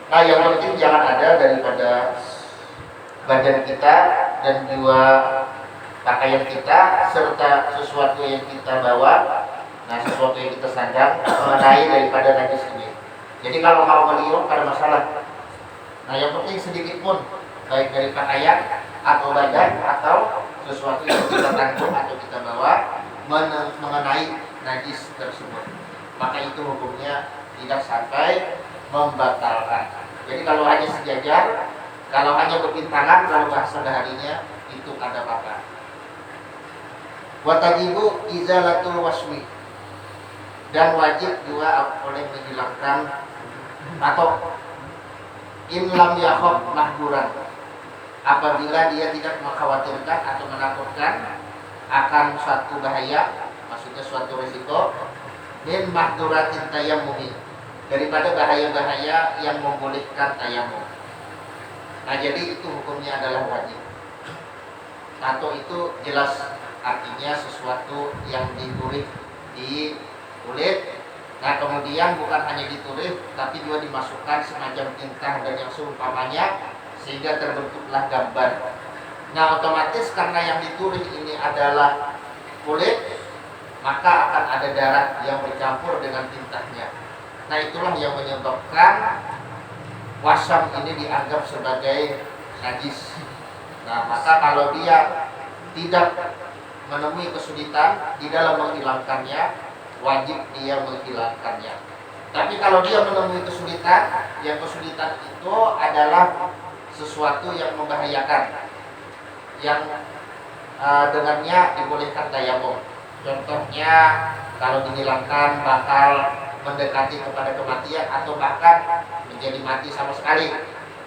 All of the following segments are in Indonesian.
Nah, yang penting jangan ada daripada badan kita dan juga pakaian kita serta sesuatu yang kita bawa, nah sesuatu yang kita sandang mengenai daripada najis ini. Jadi kalau mau meliuk ada masalah. Nah, yang penting sedikit pun baik dari pakaian atau badan atau sesuatu yang kita tanggung atau kita bawa mengenai najis tersebut, maka itu hukumnya tidak sampai membatalkan. Jadi kalau hanya sejajar, kalau hanya berpintangan, kalau bahasa daharinya itu kada apa-apa. Wa tajibu izalatul wasmi, dan wajib juga oleh menghilangkan atau in lam yakhaf mahduran, apabila dia tidak mengkhawatirkan atau menakutkan akan suatu bahaya, maksudnya suatu risiko, min mahduratin tayammumi, daripada bahaya-bahaya yang membolehkan tayamum. Nah, jadi itu hukumnya adalah wajib. Atau itu jelas artinya sesuatu yang ditulis di kulit. Nah, kemudian bukan hanya ditulis, tapi juga dimasukkan semacam tintang dan yang seumpamanya, sehingga terbentuklah gambar. Nah, otomatis karena yang ditulis ini adalah kulit, maka akan ada darah yang bercampur dengan tintanya. Nah, itulah yang menyebabkan wasam ini dianggap sebagai najis. Nah, maka kalau dia tidak menemui kesulitan di dalam menghilangkannya, wajib dia menghilangkannya. Tapi kalau dia menemui kesulitan, yang kesulitan itu adalah sesuatu yang membahayakan, yang dengannya dibolehkan tayamum. Contohnya kalau dihilangkan bakal mendekati kepada kematian atau bahkan menjadi mati sama sekali.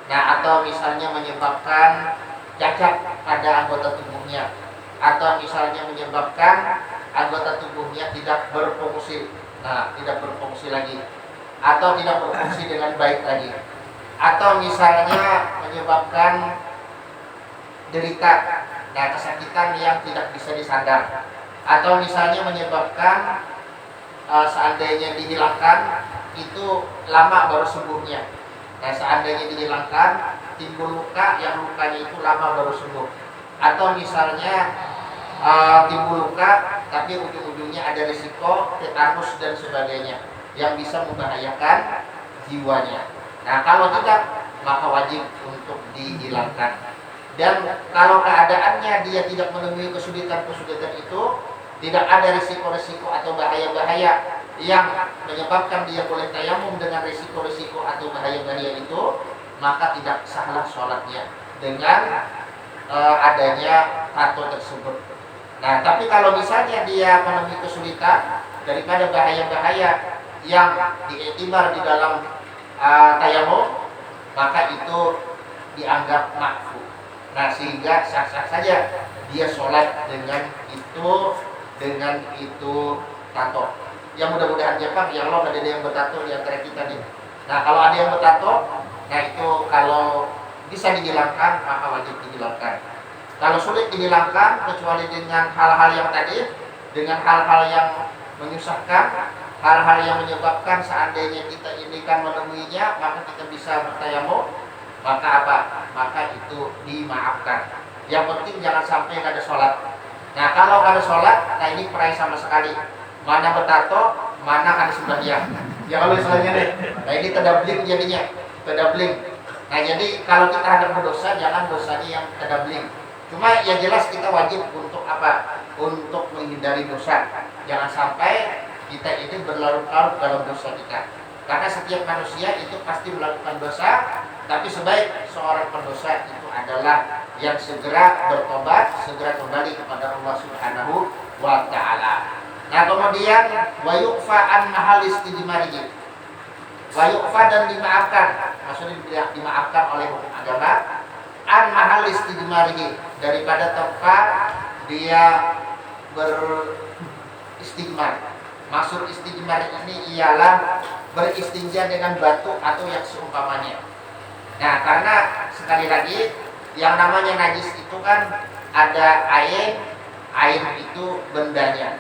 Nah, atau misalnya menyebabkan cacat pada anggota tubuhnya, atau misalnya menyebabkan anggota tubuhnya tidak berfungsi, tidak berfungsi lagi, atau tidak berfungsi dengan baik lagi, atau misalnya menyebabkan derita, kesakitan yang tidak bisa disandar, atau misalnya menyebabkan seandainya dihilangkan itu lama baru sembuhnya. Nah, seandainya dihilangkan timbul luka, yang lukanya itu lama baru sembuh, atau misalnya timbul luka tapi ujung-ujungnya ada risiko tetanus dan sebagainya yang bisa membahayakan jiwanya. Nah, kalau tidak, maka wajib untuk dihilangkan. Dan kalau keadaannya dia tidak menemui kesulitan-kesulitan itu, tidak ada risiko-risiko atau bahaya-bahaya yang menyebabkan dia boleh tayamum dengan risiko-risiko atau bahaya-bahaya itu, maka tidak sahlah sholatnya dengan adanya tato tersebut. Nah, tapi kalau misalnya dia menemui kesulitan daripada bahaya-bahaya yang diiktibar di dalam tayamum, maka itu dianggap makruh. Nah, sehingga sah-sah saja dia sholat dengan itu tato. Yang mudah-mudahan Jepang, ya Allah, ada yang bertato di antara kita nih. Nah, kalau ada yang bertato, nah itu kalau bisa dihilangkan maka wajib dihilangkan. Kalau sulit dihilangkan kecuali dengan hal-hal yang tadi, dengan hal-hal yang menyusahkan, hal-hal yang menyebabkan seandainya kita ini kan menemuinya, maka kita bisa bertayamum, maka apa? Maka itu dimaafkan. Yang penting jangan sampai ada sholat. Nah, kalau ada sholat, nah ini perai sama sekali. Mana bertato, mana ada sembahyang. Ya kalau misalnya nih, nah ini tadabling jadinya, tadabling. Nah, jadi kalau kita ada berdosa, jangan dosanya yang tadabling. Cuma yang jelas kita wajib untuk apa? Untuk menghindari dosa. Jangan sampai kita ini berlarut-larut dalam dosa kita. Karena setiap manusia itu pasti melakukan dosa, tapi sebaik seorang pendosa itu adalah yang segera bertobat, segera kembali kepada Allah Subhanahu wa Ta'ala. Nah, kemudian wa yu'fa an mahal istijmarihi. Wa yu'fa dan dimaafkan, maksudnya dimaafkan oleh hukum agama, an mahal istijmarihi, daripada tempat dia beristigmar. Maksud istijmar ini ialah beristinja dengan batu atau yang seumpamanya. Nah, karena sekali lagi yang namanya najis itu kan ada air itu bendanya.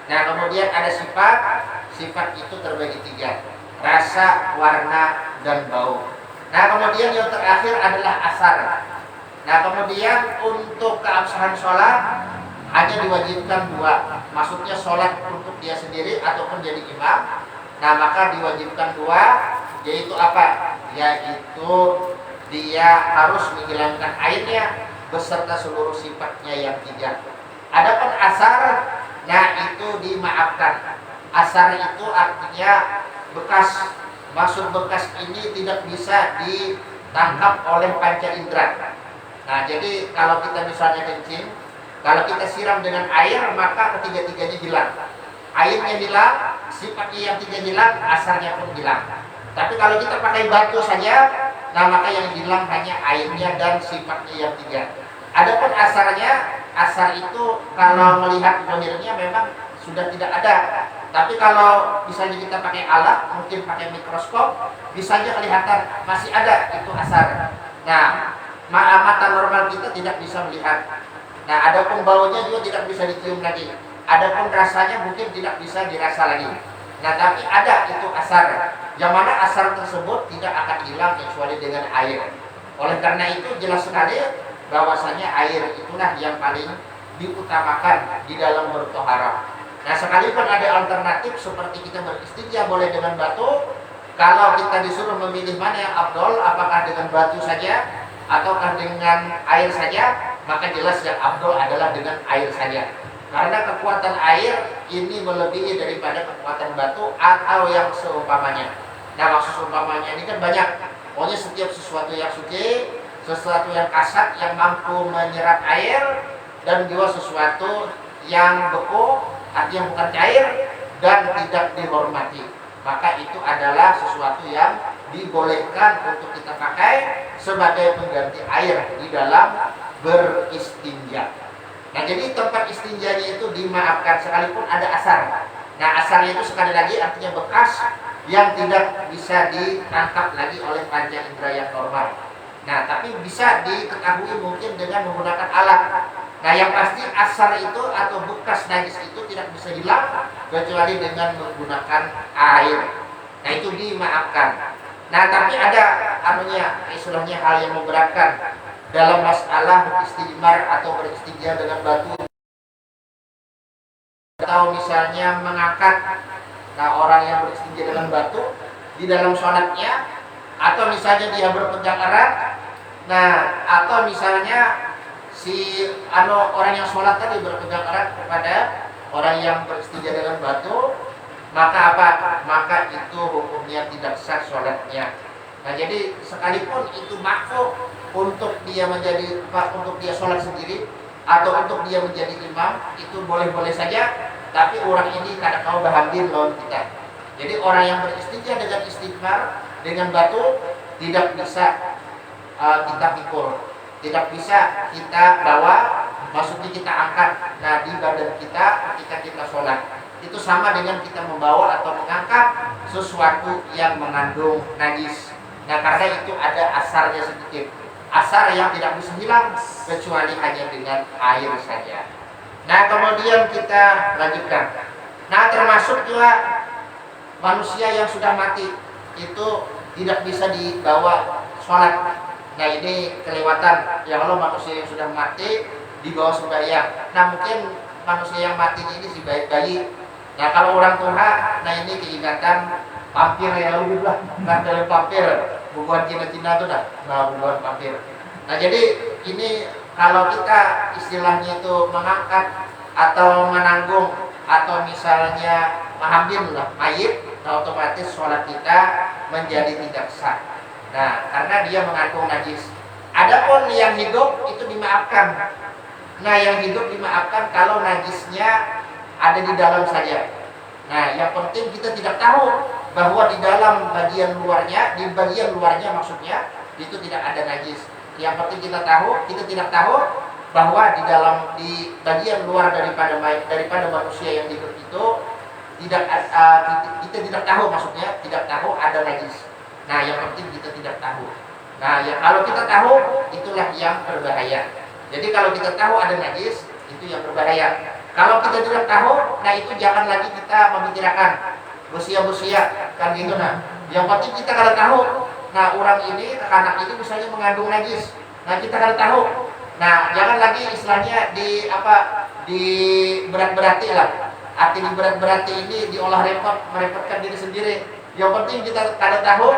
Nah, kemudian ada sifat itu terbagi 3, rasa, warna, dan bau. Nah kemudian yang terakhir adalah asar. Nah kemudian untuk keabsahan sholat hanya diwajibkan dua, maksudnya sholat untuk dia sendiri ataupun jadi imam. Nah maka diwajibkan dua, yaitu apa? Yaitu dia harus menghilangkan airnya beserta seluruh sifatnya yang tiga. Adapun asar, nah itu dimaafkan. Asar itu artinya bekas. Maksud bekas ini tidak bisa ditangkap oleh panca indera. Nah jadi kalau kita misalnya kencing, kalau kita siram dengan air maka ketiga-tiganya hilang. Airnya hilang, sifatnya yang tiga hilang, asarnya pun hilang. Tapi kalau kita pakai batu saja, nah maka yang hilang hanya airnya dan sifatnya yang tiga. Adapun asarnya, asar itu kalau melihat zahirnya memang sudah tidak ada. Tapi kalau misalnya kita pakai alat, mungkin pakai mikroskop, bisa saja kelihatan masih ada itu asar. Nah, mata normal kita tidak bisa melihat. Nah, adapun baunya juga tidak bisa dicium lagi. Adapun rasanya mungkin tidak bisa dirasa lagi. Nah, tapi ada itu asar. Yang mana asar tersebut tidak akan hilang kecuali dengan air. Oleh karena itu jelas sekali bahwasanya air itulah yang paling diutamakan di dalam bertoharah. Nah sekalipun ada alternatif seperti kita beristinja boleh dengan batu, kalau kita disuruh memilih mana yang afdol, apakah dengan batu saja ataukah dengan air saja, maka jelas yang afdol adalah dengan air saja. Karena kekuatan air ini melebihi daripada kekuatan batu atau yang seumpamanya. Nah maksud seumpamanya ini kan banyak. Pokoknya setiap sesuatu yang suci, sesuatu yang kasat yang mampu menyerap air, dan juga sesuatu yang beku, artinya bukan cair dan tidak dihormati, maka itu adalah sesuatu yang dibolehkan untuk kita pakai sebagai pengganti air di dalam beristinja. Nah jadi tempat istinjanya itu dimaafkan sekalipun ada asar. Nah asarnya itu sekali lagi artinya bekas yang tidak bisa ditangkap lagi oleh panca indera yang normal. Nah tapi bisa diketahui mungkin dengan menggunakan alat. Nah yang pasti asar itu atau bekas najis itu tidak bisa hilang kecuali dengan menggunakan air. Nah itu dimaafkan. Nah tapi ada istilahnya hal yang memberatkan dalam masalah beristimar atau beristinja dengan batu, atau misalnya mengangkat. Nah orang yang beristinja dengan batu di dalam sholatnya, atau misalnya dia berpegang erat. Nah atau misalnya orang yang sholat tadi berpegang erat kepada orang yang beristinja dengan batu, maka apa? Maka itu hukumnya tidak sah sholatnya. Nah jadi sekalipun itu makruh untuk dia untuk dia sholat sendiri atau untuk dia menjadi imam, itu boleh-boleh saja. Tapi orang ini kadang kau bahagia lawan kita. Jadi orang yang beristinja dengan istighfar dengan batu tidak bisa kita pikul. Tidak bisa kita bawa, maksudnya kita angkat di badan kita ketika kita sholat. Itu sama dengan kita membawa atau mengangkat sesuatu yang mengandung najis. Nah karena itu ada asarnya sedikit. Asar yang tidak bisa hilang kecuali hanya dengan air saja. Nah kemudian kita lanjutkan. Nah termasuk juga manusia yang sudah mati itu tidak bisa dibawa sholat. Nah ini kelewatan. Ya kalau manusia yang sudah mati dibawa sembahyang. Nah mungkin manusia yang mati ini si bayi. Nah kalau orang tua, nah ini keingatan vampir ya udah lah, dari vampir, bukan Cina-Cina tuh dah, bukan vampir. Nah jadi ini kalau kita istilahnya itu mengangkat atau menanggung atau misalnya mengambil mayit, nah otomatis sholat kita menjadi tidak sah. Nah, karena dia mengandung najis. Adapun yang hidup itu dimaafkan. Nah, yang hidup dimaafkan kalau najisnya ada di dalam saja. Nah, yang penting kita tidak tahu bahwa di dalam bagian luarnya, maksudnya itu tidak ada najis. Yang penting kita tidak tahu bahwa di bagian luar daripada manusia yang hidup itu kita tidak tahu, maksudnya tidak tahu ada najis. Nah yang penting kita tidak tahu. Nah ya kalau kita tahu itulah yang berbahaya. Jadi kalau kita tahu ada najis itu yang berbahaya. Kalau kita tidak tahu, nah itu jangan lagi kita membicarakan bersia kan gitu. Nah yang penting kita kalau tahu, Nah orang ini, anak ini misalnya mengandung najis. Nah kita kan tahu. Nah jangan lagi istilahnya di berat-berati lah. Arti di berat-berati ini diolah repot, merepotkan diri sendiri. Yang penting kita kada tahu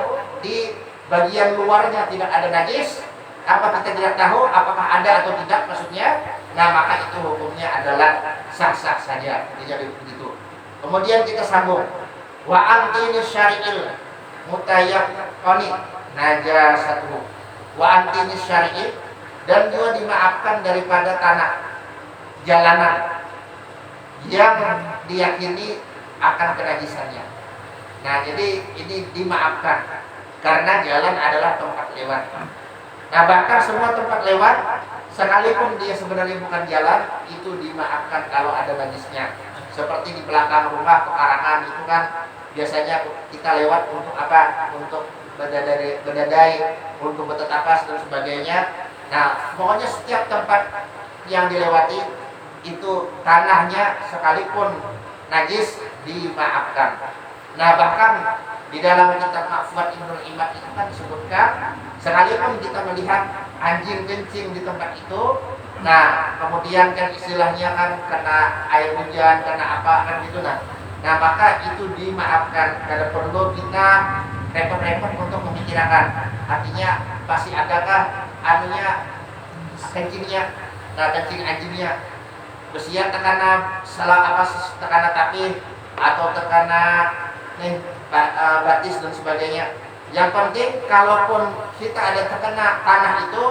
di bagian luarnya tidak ada najis. Apa kita tidak tahu apakah ada atau tidak maksudnya. Nah maka itu hukumnya adalah sah-sah saja. Jadi begitu. Kemudian kita sambung. Wa antini syari'il mutayaqqani najasatuhu. Wa antini syari'il, dan juga dimaafkan daripada tanah jalanan yang diyakini akan kenajisannya. Nah jadi ini dimaafkan karena jalan adalah tempat lewat. Nah bahkan semua tempat lewat sekalipun dia sebenarnya bukan jalan, itu dimaafkan kalau ada najisnya. Seperti di belakang rumah pekarangan itu kan biasanya kita lewat untuk apa? Untuk bedadai, untuk bertetapas dan sebagainya. Nah pokoknya setiap tempat yang dilewati itu tanahnya sekalipun najis dimaafkan. Nah bahkan di dalam kitab Mahfud Ibnul Imad itu kan disebutkan sekalipun kita melihat anjing kencing di tempat itu, nah kemudian kan istilahnya kan kena air hujan, kena apa kan gitu nah maka itu dimaafkan. Tidak perlu kita repot-repot untuk memikirkan. Artinya pasti adakah anunya kencingnya, nah kencing anjingnya besian tekana salah apa tekana tapi atau tekana batis dan sebagainya. Yang penting kalaupun kita ada terkena tanah itu,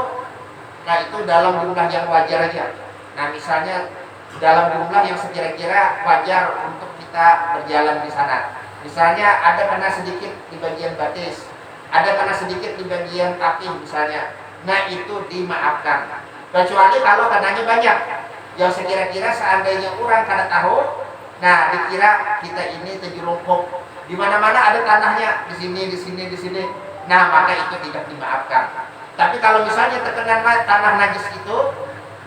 nah itu dalam jumlah yang wajar aja. Nah misalnya dalam jumlah yang sekira-kira wajar untuk kita berjalan di sana. Misalnya ada kena sedikit di bagian batis, ada kena sedikit di bagian kaki misalnya. Nah itu dimaafkan. Kecuali kalau kenanya banyak, yang sekira-kira seandainya orang kada tahu, nah dikira kita ini terjerungkup. Di mana-mana ada tanahnya, di sini. Nah, maka itu tidak dimaafkan. Tapi kalau misalnya terkena tanah najis itu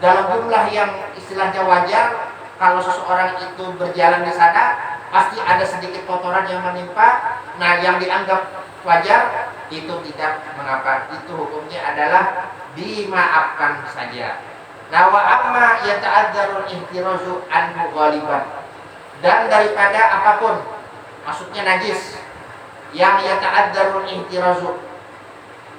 dalam jumlah yang istilahnya wajar, kalau seseorang itu berjalan di sana, pasti ada sedikit kotoran yang menimpa. Nah, yang dianggap wajar itu tidak mengapa. Itu hukumnya adalah dimaafkan saja. Nah, wa amma yata'adzarul ihtirazu anhu ghaliban. Dan daripada apapun, maksudnya najis yang yata'adzarul ihtirazu,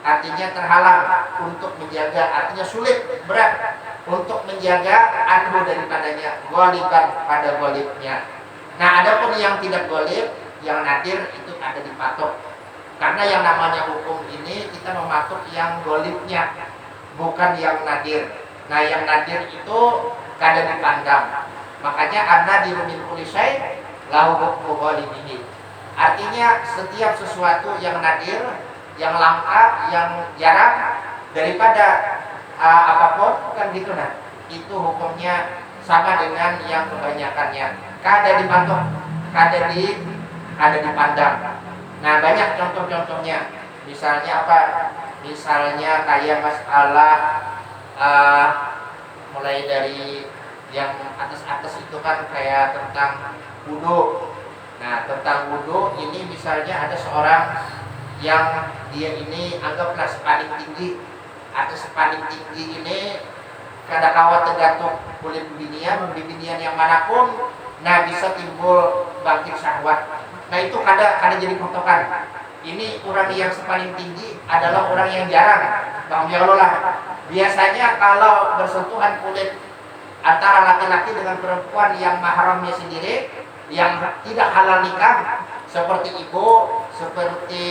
artinya terhalang untuk menjaga, artinya sulit, berat untuk menjaga anhu daripadanya, ghaliban pada ghalibnya. Nah adapun yang tidak ghalib, yang nadir itu ada dipatok. Karena yang namanya hukum ini kita mematok yang ghalibnya, bukan yang nadir. Nah yang nadir itu kada dipandang. Makanya anda dirumin kulisai lahu hukmu ghalibihi. Artinya setiap sesuatu yang nadir, yang langka, yang jarang daripada apapun kan gitu nah. Itu hukumnya sama dengan yang kebanyakannya. Kada dipatok, kada dipandang. Nah banyak contoh-contohnya. Misalnya apa? Misalnya kayak masalah mulai dari yang atas-atas itu kan kayak tentang wudu. Nah tentang wudu ini misalnya ada seorang yang dia ini anggaplah sepaling tinggi, atau sepaling tinggi ini kada kawat tergantung kulit bibinian yang manapun, nah bisa timbul bangkit syahwat. Nah itu kada jadi patokan. Ini orang yang sepaling tinggi adalah orang yang jarang. Bang lah. Biasanya kalau bersentuhan kulit antara laki-laki dengan perempuan yang mahramnya sendiri, yang tidak halal nikah, seperti ibu, seperti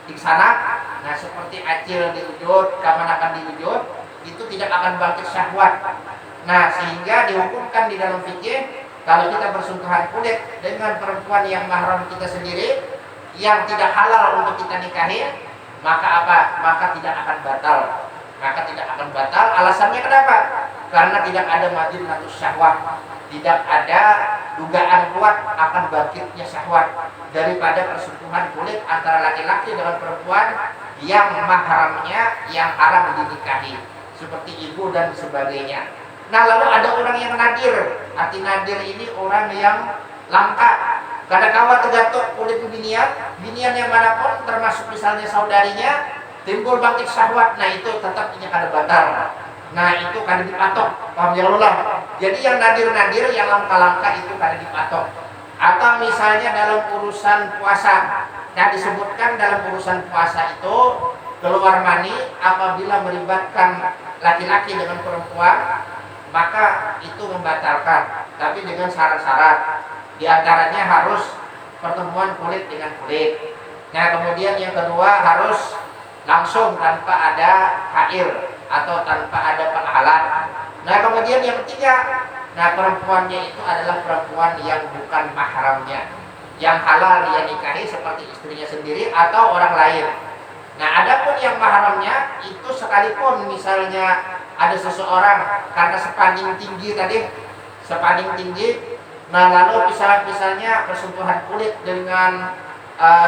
iksanak, nah seperti acil diwujud, kamanakan diwujud, itu tidak akan bangkit syahwat. Nah sehingga dihukumkan di dalam fikih kalau kita bersentuhan kulit dengan perempuan yang mahram kita sendiri, yang tidak halal untuk kita nikahi, maka apa? Maka tidak akan batal. Alasannya kenapa? Karena tidak ada madinatus syahwat, tidak ada dugaan kuat akan bangkitnya syahwat daripada persentuhan kulit antara laki-laki dengan perempuan yang mahramnya yang haram dinikahi, seperti ibu dan sebagainya. Nah lalu ada orang yang nadir. Arti nadir ini orang yang langka. Kadang-kala tergantung kulit binian yang manapun, termasuk misalnya saudarinya, timbul bangkit syahwat, nah itu tetap ini kada batal. Nah itu kada dipatok, paham ya Allah. Jadi yang nadir-nadir, yang langka-langka itu kada dipatok. Atau misalnya dalam urusan puasa, nah disebutkan dalam urusan puasa itu keluar mani apabila melibatkan laki-laki dengan perempuan, maka itu membatalkan, tapi dengan syarat-syarat. Di antaranya harus pertemuan kulit dengan kulit. Nah kemudian yang kedua harus langsung tanpa ada hair atau tanpa ada penghalang. Nah kemudian yang ketiga, nah perempuannya itu adalah perempuan yang bukan mahramnya, yang halal dia nikahi seperti istrinya sendiri atau orang lain. Nah adapun yang mahramnya itu sekalipun misalnya ada seseorang karena sepanding tinggi tadi, sepanding tinggi, nah lalu misalnya bersentuhan kulit dengan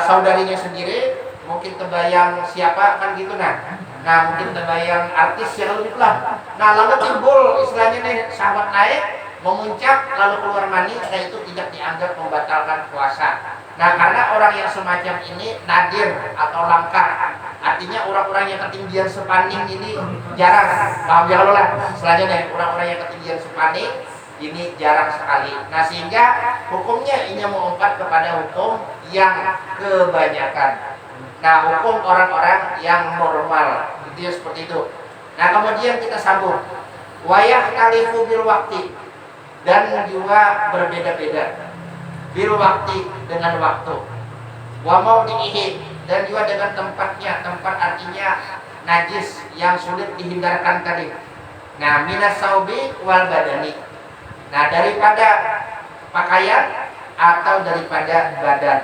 saudarinya sendiri, mungkin terbayang siapa kan gitu, nah mungkin terbayang artis yang lebih lah. Nah lalu timbul istilahnya nih syahwat naik, memuncak lalu keluar mani, nah itu tidak dianggap membatalkan puasa. Nah karena orang yang semacam ini nadir atau langka, artinya orang-orang yang ketinggian sepanding ini jarang, paham ya Allah. Selanjutnya orang-orang yang ketinggian sepanding ini jarang sekali. Nah sehingga hukumnya ini mengumpat kepada hukum yang kebanyakan. Nah hukum orang-orang yang normal itu seperti itu. Nah kemudian kita sambung wayah kalifu bil waktu, dan juga berbeda-beda bil waktu dengan waktu, wa maudihi, dan juga dengan tempatnya. Tempat artinya najis yang sulit dihindarkan tadi. Nah minas saubi wal badani, nah daripada pakaian atau daripada badan.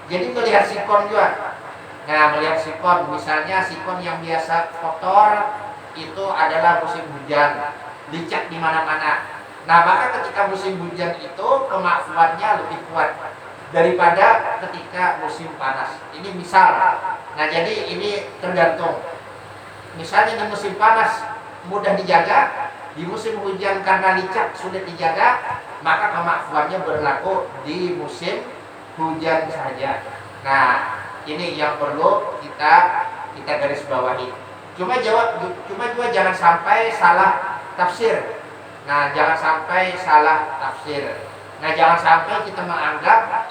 Jadi melihat sikon juga. Nah melihat sikon, misalnya sikon yang biasa kotor itu adalah musim hujan, licak di mana-mana. Nah maka ketika musim hujan itu kemakfuannya lebih kuat daripada ketika musim panas. Ini misal. Nah jadi ini tergantung. Misalnya di musim panas mudah dijaga, di musim hujan karena licak sulit dijaga, maka kemakfuannya berlaku di musim hujan saja. Nah ini yang perlu kita garis bawahi. Cuma juga jangan sampai salah tafsir. Nah jangan sampai salah tafsir. Nah jangan sampai kita menganggap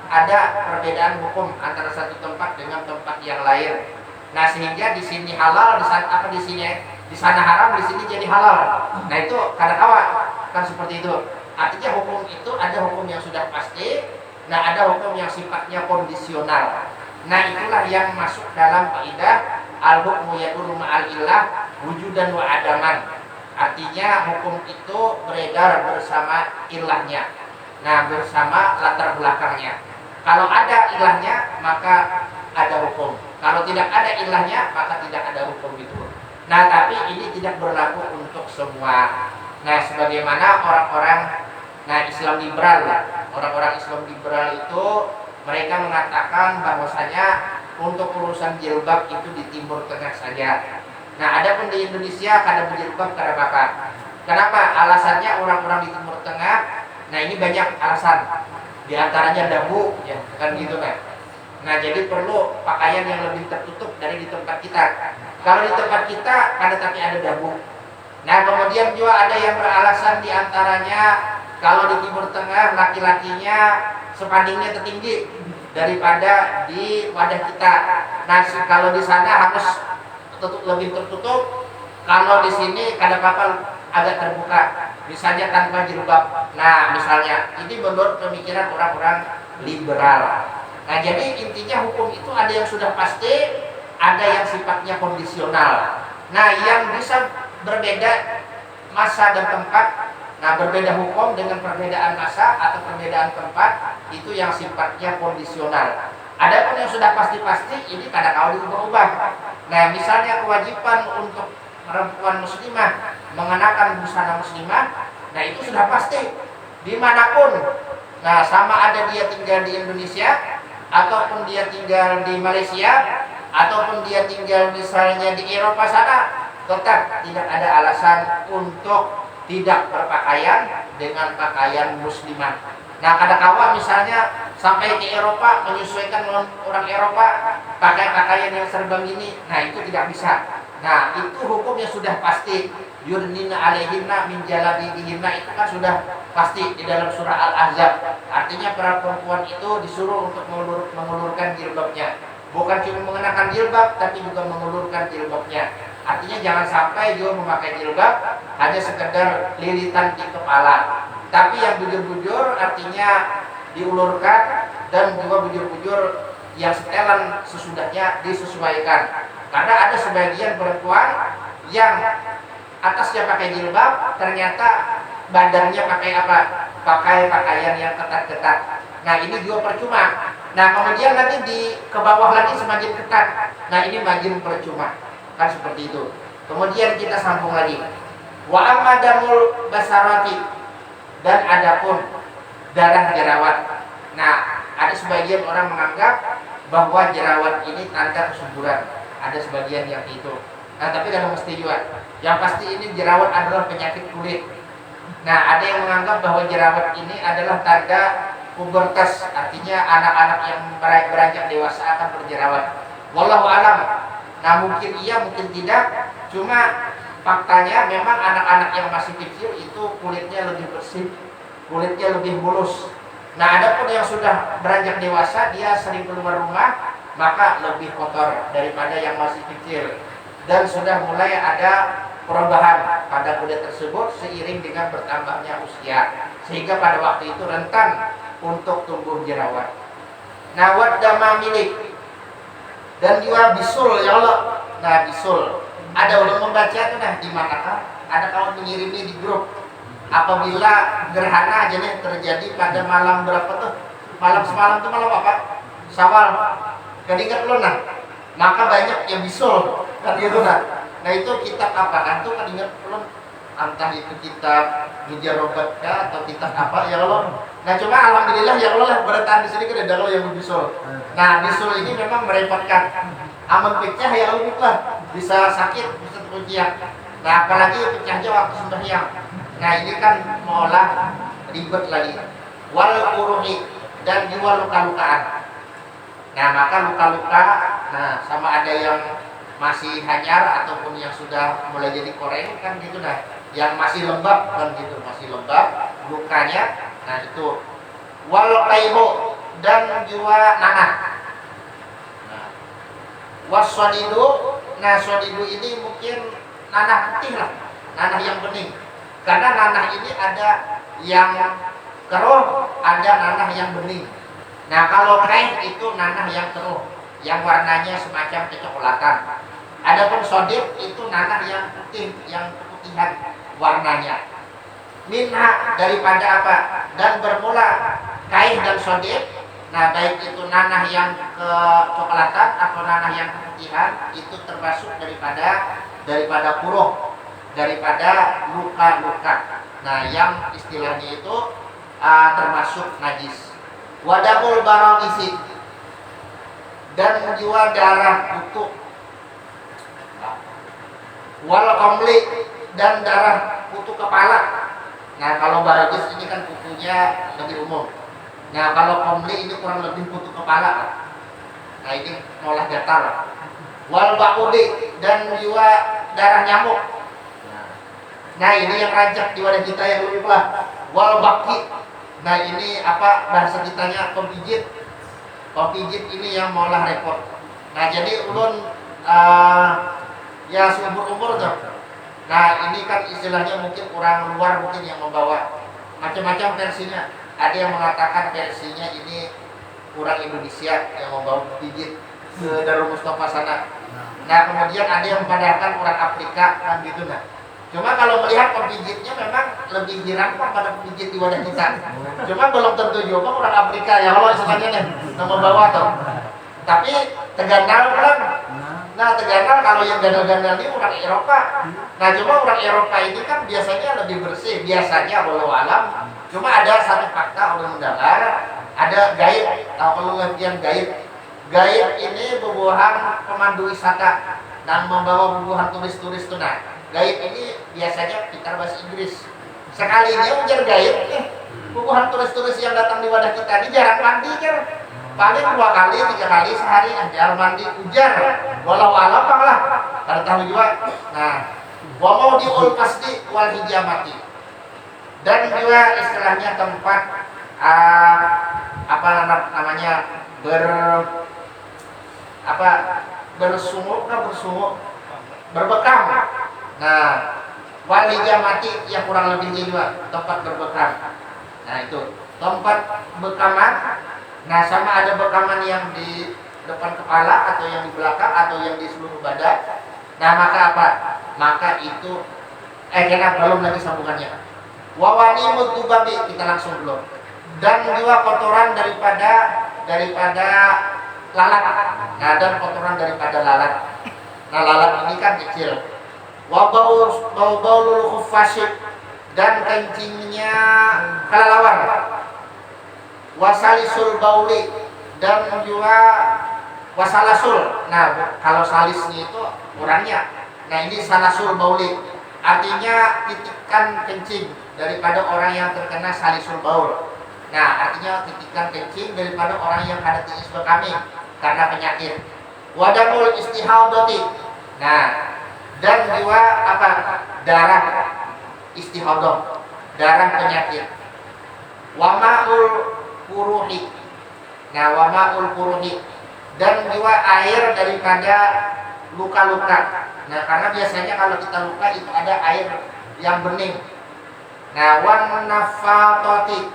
ada perbedaan hukum antara satu tempat dengan tempat yang lain. Nah sehingga di sini halal, di sana haram, di sini jadi halal. Nah itu kadang-kala kan seperti itu. Artinya hukum itu ada hukum yang sudah pasti, nah ada hukum yang sifatnya kondisional. Nah itulah yang masuk dalam kaidah al-hukmu yadurru ma'al illah wujudan wa adaman. Artinya hukum itu beredar bersama ilahnya, nah bersama latar belakangnya. Kalau ada ilahnya maka ada hukum, kalau tidak ada ilahnya maka tidak ada hukum itu. Nah tapi ini tidak berlaku untuk semua. Nah sebagaimana orang-orang Islam liberal, orang-orang Islam liberal itu mereka mengatakan bahwasanya untuk urusan jilbab itu di Timur Tengah saja. Nah adapun di Indonesia kada berjilbab kada apa. Kenapa? Alasannya orang-orang di Timur Tengah, nah ini banyak alasan. Di antaranya dabu, ya kan gitu kan. Nah jadi perlu pakaian yang lebih tertutup dari di tempat kita. Kalau di tempat kita kada tapi ada dabu. Nah kemudian juga ada yang beralasan di antaranya kalau di Timur Tengah laki-lakinya sepandingnya tertinggi daripada di wadah kita. Nah kalau di sana harus lebih tertutup, kalau di sini kadang-kadang agak terbuka, misalnya tanpa jilbab. Nah misalnya ini menurut pemikiran orang-orang liberal. Nah jadi intinya hukum itu ada yang sudah pasti, ada yang sifatnya kondisional. Nah yang bisa berbeda masa dan tempat, nah berbeda hukum dengan perbedaan masa atau perbedaan tempat, itu yang sifatnya kondisional. Adapun yang sudah pasti-pasti ini kadang-kadang diubah-ubah. Nah misalnya kewajiban untuk perempuan muslimah mengenakan busana muslimah, nah itu sudah pasti dimanapun. Nah sama ada dia tinggal di Indonesia, ataupun dia tinggal di Malaysia, ataupun dia tinggal misalnya di Eropa sana, tetap tidak ada alasan untuk tidak berpakaian dengan pakaian muslimah. Nah, kadang-kala misalnya sampai ke Eropa, menyesuaikan dengan orang Eropa, pakai pakaian yang serba mini, nah itu tidak bisa. Nah, itu hukumnya sudah pasti. Yurnina alaihinna min jalabibihinna, itu kan sudah pasti di dalam surah Al-Ahzab. Artinya para perempuan itu disuruh untuk mengulurkan jilbabnya. Bukan cuma mengenakan jilbab, tapi juga mengulurkan jilbabnya. Artinya jangan sampai dia memakai jilbab hanya sekedar lilitan di kepala. Tapi yang bujur-bujur artinya diulurkan, dan juga bujur-bujur yang setelan sesudahnya disesuaikan. Karena ada sebagian perempuan yang atasnya pakai jilbab, ternyata badannya pakai apa? Pakai pakaian yang ketat-ketat. Nah, ini juga percuma. Nah, kemudian nanti ke bawah lagi semakin ketat. Nah, ini makin percuma. Kan seperti itu. Kemudian kita sambung lagi. Wa amadamul basarati, dan adapun darah jerawat. Nah, ada sebagian orang menganggap bahwa jerawat ini tanda kesuburan. Ada sebagian yang itu. Nah, tapi dalam mesti juga. Yang pasti ini jerawat adalah penyakit kulit. Nah, ada yang menganggap bahwa jerawat ini adalah tanda pubertas, artinya anak-anak yang beranjak dewasa akan berjerawat. Wallahu alam. Nah, mungkin iya, mungkin tidak. Cuma faktanya memang anak-anak yang masih kecil itu kulitnya lebih bersih, kulitnya lebih mulus. Nah, adapun yang sudah beranjak dewasa, dia sering keluar rumah, maka lebih kotor daripada yang masih kecil. Dan sudah mulai ada perubahan pada kulit tersebut seiring dengan bertambahnya usia, sehingga pada waktu itu rentan untuk tumbuh jerawat. Nah, waddama milik, dan juga bisul, ya Allah. Nah, bisul, ada ulama membaca itu, nah di manakah ada kawan mengirimi di grup, apabila gerhana aja nih terjadi pada malam berapa tuh, malam semalam tuh malam apa, Syawal, keningat lo, nah maka banyak yang bisul kan gitu. Nah itu kitab apa kan tuh, kan ingat belum, entah itu kitab Mujarobat atau kitab apa, ya Allah. Nah cuma alhamdulillah ya Allah bertahan di sini kan ada yang bisul. Nah bisul ini memang merepotkan, aman pecah ya Allah, bisa sakit, bisa terkuncian. Nah apalagi pecahnya waktu sembahyang. Nah ini kan mengolah ribet lagi. Wal uruhi, dan juga luka-lukaan. Nah maka luka-luka, nah sama ada yang masih hanyar ataupun yang sudah mulai jadi koreng kan gitu. Nah yang masih lembab kan gitu, masih lembab lukanya. Nah itu wal qaihu, dan juga nanah. Nah waswadidu, nah swadidu ini mungkin nanah putih lah, nanah yang bening. Karena nanah ini ada yang keruh, ada nanah yang bening. Nah kalau kain itu nanah yang keruh, yang warnanya semacam kecoklatan. Adapun sodif itu nanah yang putih, yang keputihan warnanya. Minha, daripada apa? Dan bermula kain dan sodif. Nah baik itu nanah yang kecoklatan atau nanah yang keputihan, itu termasuk daripada kuruh, daripada luka-luka. Nah yang istilahnya itu termasuk najis. Wadamul baronisi, dan juga darah kutu. Wal komli, dan darah kutu kepala. Nah kalau baronisi ini kan kutunya lebih umum. Nah kalau komli ini kurang lebih kutu kepala. Nah ini molah gatal. Wal bakuli, dan juga darah nyamuk. Nah ini yang rancak di wadah kita yang lebih pelah. Wal baki, nah ini apa bahasa kitanya, pempijit. Pempijit ini yang maulah repot. Nah jadi ulun ya seumur-umur tuh. Nah ini kan istilahnya mungkin orang luar mungkin yang membawa macam-macam versinya. Ada yang mengatakan versinya ini orang Indonesia yang membawa pijit ke Darul Mustafa sana. Nah kemudian ada yang memandangkan orang Afrika kan gitu. Nah cuma kalau melihat pempijitnya memang lebih dirampok pada pempijit di wadah kita. Cuma belum tentu juga orang Afrika ya Allah istilahnya nih yang membawa tuh. Tapi tegandal kan. Nah tegandal kalau yang gandal-gandal ini orang Eropa. Nah cuma orang Eropa ini kan biasanya lebih bersih. Biasanya walau alam. Cuma ada satu fakta orang mendengar, ada gaib. Tahu kalau pengertian gaib? Gaib ini bubuhan pemandu wisata dan membawa bubuhan turis-turis tuh. Nah gaib ini biasanya kita bahasa Inggris. Sekali dia ujar gaib, Bukuhan turis-turis yang datang di wadah kita ini jarang mandi kan, paling 2 kali 3 kali sehari aja mandi ujar, walau alapang lah, kada tahu juga. Nah, wa mau diul pasti wal hijamati, dan juga istilahnya tempat apa namanya berbekam. Nah, wal hijamati yang kurang lebihnya juga tempat berbekam. Nah, itu tempat bekaman. Nah, sama ada bekaman yang di depan kepala atau yang di belakang atau yang di seluruh badan. Nah, maka apa? Maka itu belum lagi sambungannya. Wawani mutubabi, kita langsung belum. Dan juga kotoran daripada lalat. Nah, dan kotoran daripada lalat. Nah, lalat ini kan kecil. Bau khuffasyib, dan kencingnya kelelawar. Wasalisul bauli, dan juga wasalasul. Nah, kalau salisnya itu kurangnya. Nah, ini salasul bauli, artinya titikan kencing daripada orang yang terkena salisul baul. Nah, artinya titikan kencing daripada orang yang ada tiis bekami karena penyakit. Wadamul istihadati. Nah, dan juga darah istihadah, darah penyakit. Wama'ul puruhi. Nah, wama'ul puruhi, dan juga air daripada luka-luka. Nah, karena biasanya kalau kita luka itu ada air yang bening. Nah, wan nafatoti,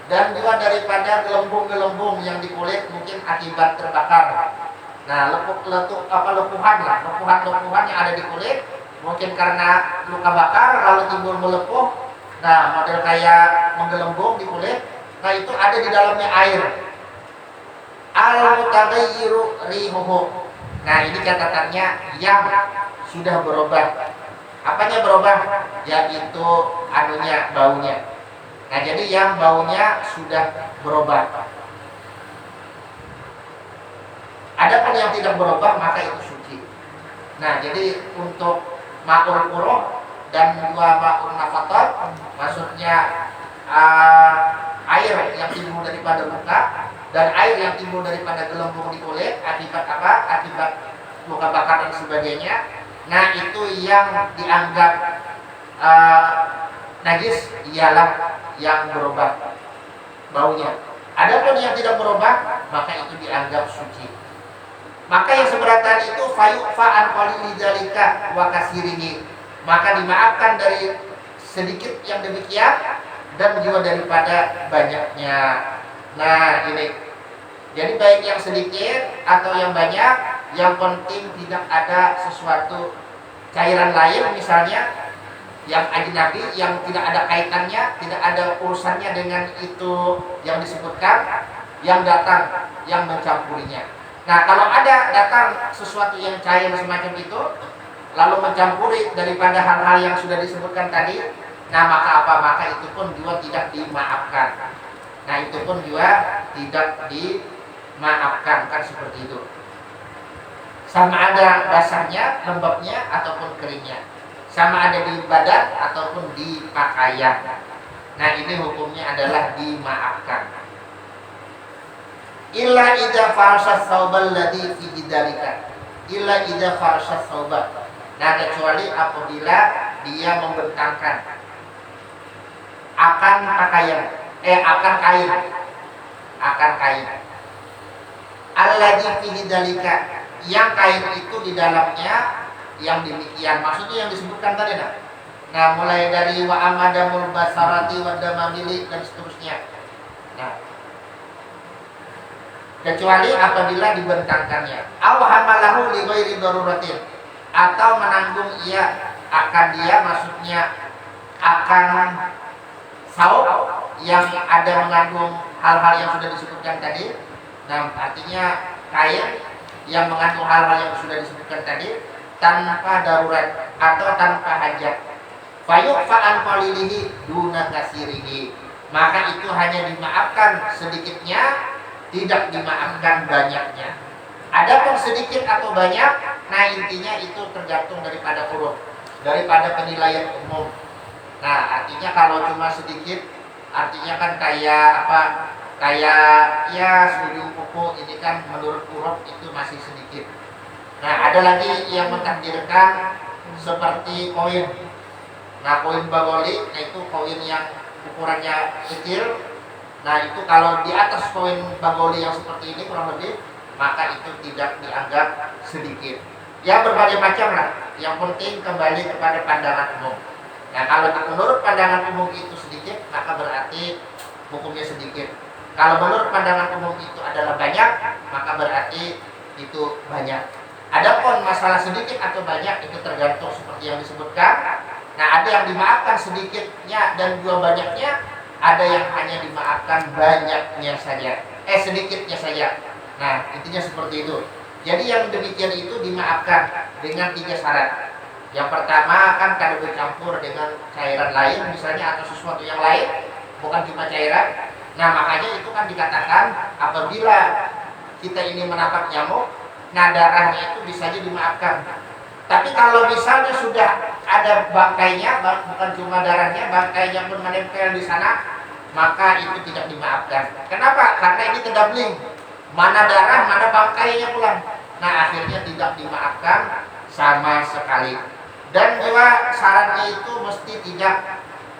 dan juga daripada gelembung-gelembung yang di kulit mungkin akibat terbakar. Nah, lepuhan yang ada di kulit mungkin karena luka bakar lalu timbul melepuh. Nah, model kayak menggelembung di kulit. Nah, itu ada di dalamnya air. Al-mutaghayyiru rihuhu. Nah, ini catatannya yang sudah berubah. Apanya berubah? Yaitu baunya. Nah, jadi yang baunya sudah berubah. Adapun yang tidak berubah maka itu suci. Nah, jadi untuk ma'ul puruh dan dua ma'ul nafatat, maksudnya air yang timbul daripada luka dan air yang timbul daripada gelembung di kulit akibat akibat luka bakar dan sebagainya. Nah, itu yang dianggap najis ialah yang berubah baunya. Adapun yang tidak berubah maka itu dianggap suci. Maka yang seberatan itu fayu'fa an qalili dzalika wa kasirihi, maka dimaafkan dari sedikit yang demikian dan juga daripada banyaknya. Nah, ini jadi baik yang sedikit atau yang banyak, yang penting tidak ada sesuatu cairan lain misalnya yang ajnabi, yang tidak ada kaitannya, tidak ada urusannya dengan itu yang disebutkan, yang datang yang mencampurinya. Nah, kalau ada datang sesuatu yang cair semacam itu lalu mencampuri daripada hal-hal yang sudah disebutkan tadi, nah maka itu pun juga tidak dimaafkan. Nah, itu pun juga tidak dimaafkan, kan seperti itu. Sama ada basahnya, lembabnya ataupun keringnya. Sama ada di badan ataupun di pakaian. Nah, ini hukumnya adalah dimaafkan. Illa idza farsha thawbal ladzi fi dzalika. Illa idza farsha thawba. Nah, kecuali apabila dia membentangkan akan pakaian, akan kain. Alladzi fi dzalika, yang kain itu di dalamnya yang demikian. Maksudnya yang disebutkan tadi nah, mulai dari wa amadamul basarati wa damamili dan seterusnya. Nah, kecuali apabila dibentangkannya. Aw hamalahu li ghairi daruratin, atau menanggung maksudnya akan sauk yang ada mengandung hal-hal yang sudah disebutkan tadi. Nah, artinya kain yang mengandung hal-hal yang sudah disebutkan tadi tanpa darurat atau tanpa hajat. Fayu'fa an qalilihi duna kasirihi, maka itu hanya dimaafkan sedikitnya, tidak dimaafkan banyaknya. Adapun sedikit atau banyak, nah intinya itu tergantung daripada urut, daripada penilaian umum. Nah, artinya kalau cuma sedikit artinya kan kayak apa? Kayak ya ujung kuku ini kan menurut urut itu masih sedikit. Nah, ada lagi yang mentakdirkan seperti koin. Nah, koin bagoli, nah itu koin yang ukurannya kecil. Nah, itu kalau di atas koin bagoli yang seperti ini kurang lebih, maka itu tidak dianggap sedikit. Ya berbagai macam lah. Yang penting kembali kepada pandangan umum. Nah, kalau menurut pandangan umum itu sedikit, maka berarti hukumnya sedikit. Kalau menurut pandangan umum itu adalah banyak, maka berarti itu banyak. Adapun masalah sedikit atau banyak itu tergantung seperti yang disebutkan. Nah, ada yang dimaafkan sedikitnya dan juga banyaknya, ada yang hanya dimaafkan banyaknya saja, sedikitnya saja. Nah, intinya seperti itu. Jadi yang demikian itu dimaafkan dengan 3 syarat. Yang pertama kan kada bercampur dengan cairan lain misalnya atau sesuatu yang lain, bukan cuma cairan. Nah, makanya itu kan dikatakan apabila kita ini menangkap nyamuk, nah darahnya itu bisa saja dimaafkan. Tapi kalau misalnya sudah ada bangkainya, bukan cuma darahnya, bangkainya pun menempel di sana, maka itu tidak dimaafkan. Kenapa? Karena ini terdabling, mana darah, mana bangkainya pulang. Nah, akhirnya tidak dimaafkan sama sekali. Dan juga syaratnya itu mesti tidak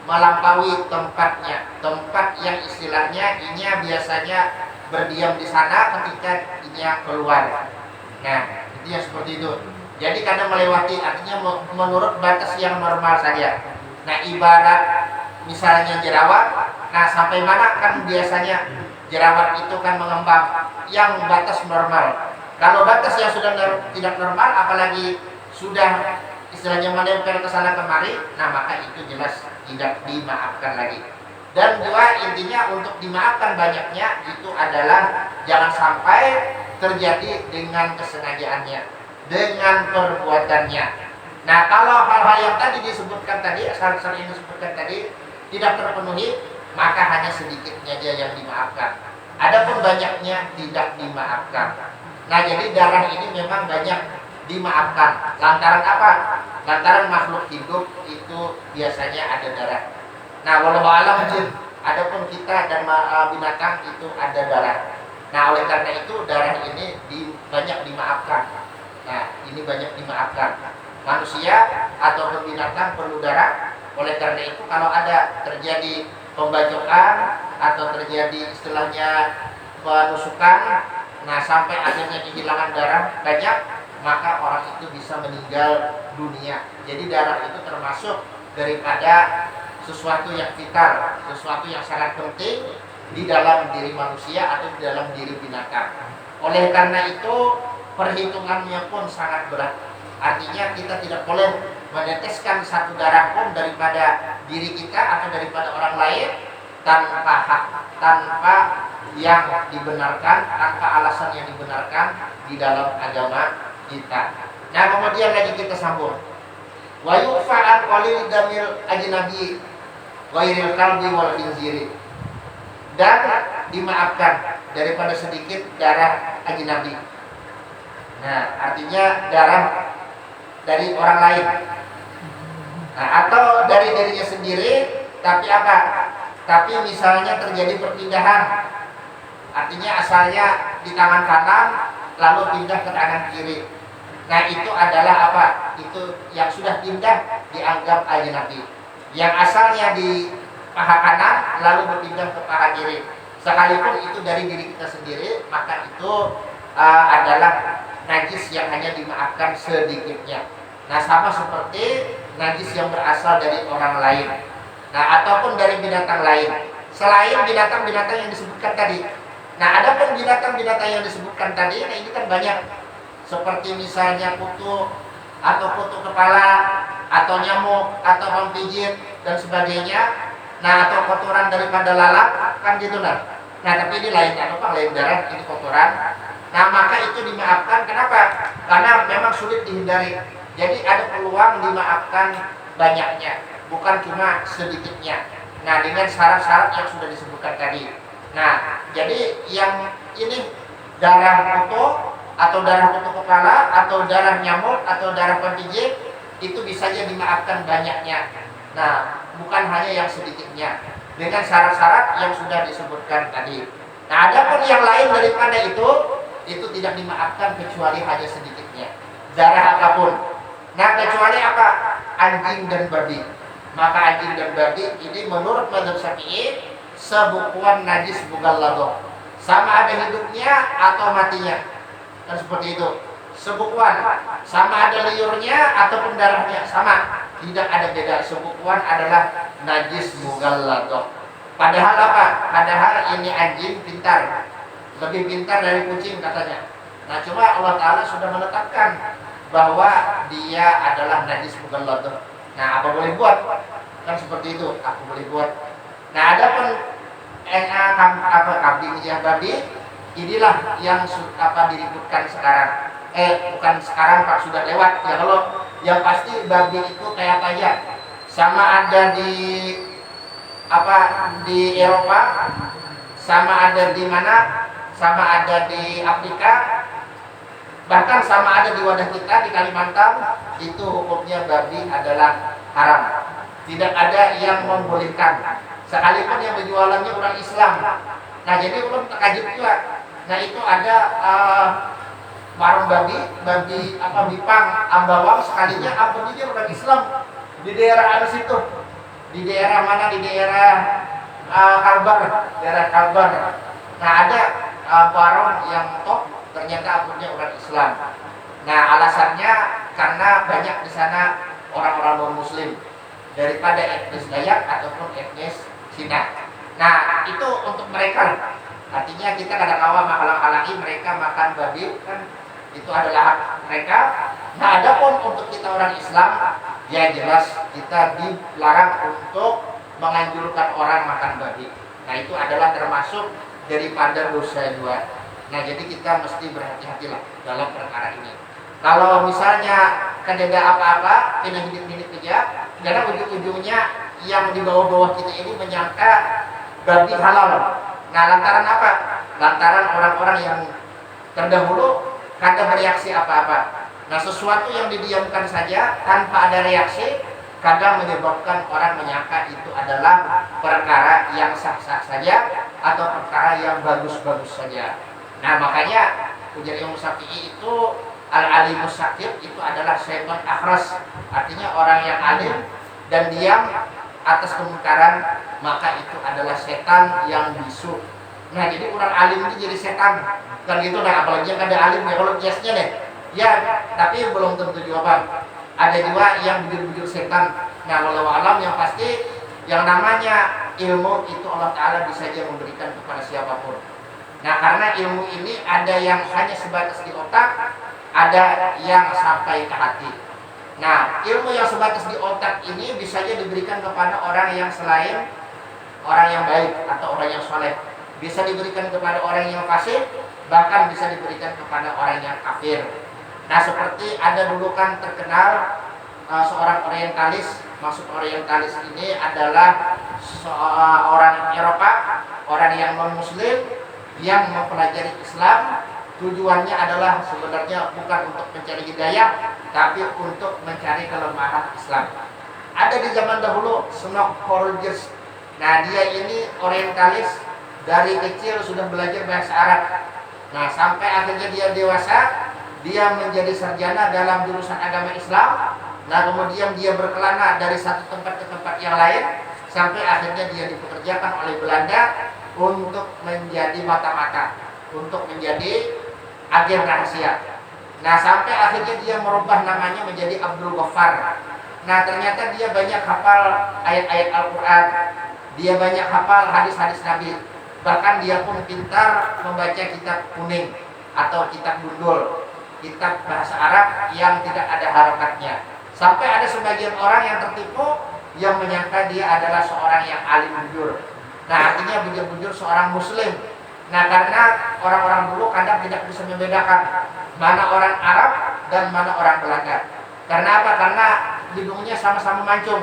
melampaui tempatnya, tempat yang istilahnya ini biasanya berdiam di sana ketika ini keluar. Nah, itu yang seperti itu. Jadi kadang melewati, artinya menurut batas yang normal saja. Nah, ibarat misalnya jerawat, nah sampai mana kan biasanya jerawat itu kan mengembang yang batas normal. Kalau batas yang sudah tidak normal, apalagi sudah istilahnya menempel ke sana kemari, nah maka itu jelas tidak dimaafkan lagi. Dan juga intinya untuk dimaafkan banyaknya itu adalah jangan sampai terjadi dengan kesengajaannya, dengan perbuatannya. Nah, kalau hal-hal yang tadi disebutkan tadi, syarat-syarat yang disebutkan tadi tidak terpenuhi, maka hanya sedikitnya aja yang dimaafkan. Adapun banyaknya tidak dimaafkan. Nah, jadi darah ini memang banyak dimaafkan. Lantaran apa? Lantaran makhluk hidup itu biasanya ada darah. Nah, walau alam jin, adapun kita dan binatang itu ada darah. Nah, oleh karena itu darah ini banyak dimaafkan. Nah, ini banyak dimaafkan. Manusia atau binatang perlu darah. Oleh karena itu kalau ada terjadi pembacokan atau terjadi istilahnya penusukan, nah sampai akhirnya kehilangan darah banyak, maka orang itu bisa meninggal dunia. Jadi darah itu termasuk daripada sesuatu yang vital, sesuatu yang sangat penting di dalam diri manusia atau di dalam diri binatang. Oleh karena itu perhitungannya pun sangat berat. Artinya kita tidak boleh meneteskan satu darah pun daripada diri kita atau daripada orang lain tanpa hak, tanpa yang dibenarkan, tanpa alasan yang dibenarkan di dalam agama kita. Nah, kemudian lagi kita sambung. Wa yu'fa'an qalil damil ajnabi ghairil qalbi wal khinziri. Dan dimaafkan daripada sedikit darah ajnabi. Nah, artinya darah dari orang lain. Nah, atau dari dirinya sendiri, tapi apa? Tapi misalnya terjadi perpindahan. Artinya asalnya di tangan kanan lalu pindah ke tangan kiri. Nah, itu adalah apa? Itu yang sudah pindah dianggap ajnabi. Yang asalnya di paha kanan lalu berpindah ke paha kiri. Sekalipun itu dari diri kita sendiri, maka itu adalah najis yang hanya dimaafkan sedikitnya. Nah, sama seperti najis yang berasal dari orang lain. Nah, ataupun dari binatang lain selain binatang-binatang yang disebutkan tadi. Nah, adapun binatang-binatang yang disebutkan tadi, nah ini kan banyak. Seperti misalnya kutu atau kutu kepala atau nyamuk atau pempijit dan sebagainya. Nah, atau kotoran daripada lalat kan gitu nah. Nah, tapi ini lain lain darah, ini kotoran. Nah, maka itu dimaafkan. Kenapa? Karena memang sulit dihindari. Jadi ada peluang dimaafkan banyaknya, bukan cuma sedikitnya. Nah, dengan syarat-syarat yang sudah disebutkan tadi. Nah, jadi yang ini darah kutu atau darah kutu kepala atau darah nyamuk atau darah pempijit itu bisa saja dimaafkan banyaknya. Nah, bukan hanya yang sedikitnya. dengan syarat-syarat yang sudah disebutkan tadi. Nah, adapun yang lain daripada itu tidak dimaafkan kecuali hanya sedikitnya, darah apapun. Nah, kecuali apa? Anjing dan babi. Maka anjing dan babi ini menurut mazhab Syafi'i sebukuan najis mughalladah. Sama ada hidupnya atau matinya. Kan seperti itu. Sebukuan, sama ada liurnya ataupun darahnya, sama. Tidak ada beda. Sebukuan adalah najis mughalladah. Padahal apa? Padahal ini anjing pintar. Lebih pintar dari kucing katanya. Nah, cuma Allah Ta'ala sudah menetapkan bahwa dia adalah najis mughalladah. Nah, apa boleh buat? Kan seperti itu, aku boleh buat. Nah, adapun kambing yang babi, inilah yang diributkan sekarang. Bukan sekarang Pak, sudah lewat. Ya kalau yang pasti babi itu kayak apa aja? Sama ada di Eropa, sama ada di mana? Sama ada di Afrika, bahkan sama ada di wadah kita di Kalimantan. Itu hukumnya babi adalah haram. Tidak ada yang membolehkan, sekalipun yang menjualannya orang Islam. Nah, jadi ulun terkajut juga. Nah, itu ada warung babi Bipang, Ambawang, sekalinya dia orang Islam di daerah situ. Di daerah mana? Di daerah Kalbar. Nah, ada warung yang top ternyata akunnya orang Islam. Nah, alasannya karena banyak di sana orang-orang non-Muslim daripada etnis Dayak ataupun etnis Cina. Nah, itu untuk mereka. Artinya kita kadang-kala menghalang-halangi mereka makan babi, kan itu adalah hak mereka. Nah, adapun untuk kita orang Islam, ya jelas kita dilarang untuk menganjurkan orang makan babi. Nah, itu adalah termasuk daripada dosa dua. Nah, jadi kita mesti berhati-hatilah dalam perkara ini. Kalau misalnya kan ada apa-apa, kena hidup-hidup aja, karena ujung-ujungnya yang di bawah-bawah kita ini menyangka babi halal. Nah, lantaran apa? Lantaran orang-orang yang terdahulu kagak bereaksi apa-apa. Nah, sesuatu yang didiamkan saja tanpa ada reaksi kadang menyebabkan orang menyangka itu adalah perkara yang sah-sah saja atau perkara yang bagus-bagus saja. Nah, makanya ujar Imam Syafi'i itu al-alimus sakit itu adalah syaitan akhras. Artinya orang yang alim dan diam atas kemungkaran, maka itu adalah setan yang bisu. Nah, jadi orang alim itu jadi setan kan gitu. Nah, apalagi yang ada alim ya, kalau biasanya deh ya, tapi belum tentu jawaban. Ada juga yang bujur-bujur setan. Nah, walau alam, yang pasti yang namanya ilmu itu Allah Ta'ala bisa saja memberikan kepada siapapun. Nah, karena ilmu ini ada yang hanya sebatas di otak, ada yang sampai ke hati. Nah, ilmu yang sebatas di otak ini bisa saja diberikan kepada orang yang selain orang yang baik atau orang yang soleh. Bisa diberikan kepada orang yang fasik, bahkan bisa diberikan kepada orang yang kafir. Nah, seperti ada dulu kan terkenal seorang orientalis. Maksud orientalis ini adalah orang Eropa, orang yang non-Muslim yang mempelajari Islam. Tujuannya adalah sebenarnya bukan untuk mencari hidayah, tapi untuk mencari kelemahan Islam. Ada di zaman dahulu Snock Rogers. Nah, dia ini orientalis, dari kecil sudah belajar bahasa Arab. Nah, sampai akhirnya dia dewasa, dia menjadi sarjana dalam jurusan agama Islam. Nah, kemudian dia berkelana dari satu tempat ke tempat yang lain, sampai akhirnya dia dipekerjakan oleh Belanda untuk menjadi mata-mata, untuk menjadi agen rahasia. Nah, sampai akhirnya dia merubah namanya menjadi Abdul Ghaffar. Nah, ternyata dia banyak hafal ayat-ayat Al-Quran, dia banyak hafal hadis-hadis Nabi. Bahkan dia pun pintar membaca kitab kuning atau kitab gundul, kitab bahasa Arab yang tidak ada harokatnya. Sampai ada sebagian orang yang tertipu, yang menyangka dia adalah seorang yang alim bujur. Nah, artinya bujur-bujur seorang muslim. Nah, karena orang-orang dulu kadang tidak bisa membedakan mana orang Arab dan mana orang Belanda. Karena apa? Karena hidungnya sama-sama mancung.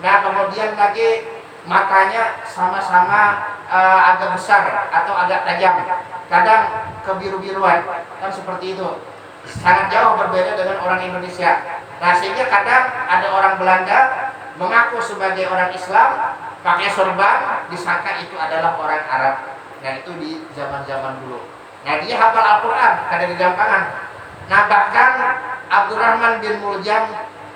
Nah, kemudian lagi matanya sama-sama agak besar atau agak tajam. Kadang kebiru-biruan. Kan seperti itu. Sangat jauh berbeda dengan orang Indonesia. Nah, sehingga kadang ada orang Belanda mengaku sebagai orang Islam, pakai sorban, disangka itu adalah orang Arab. Nah itu di zaman-zaman dulu. Nah dia hafal Al-Quran, kada digampangkan. Nah bahkan Abdurrahman bin Muljam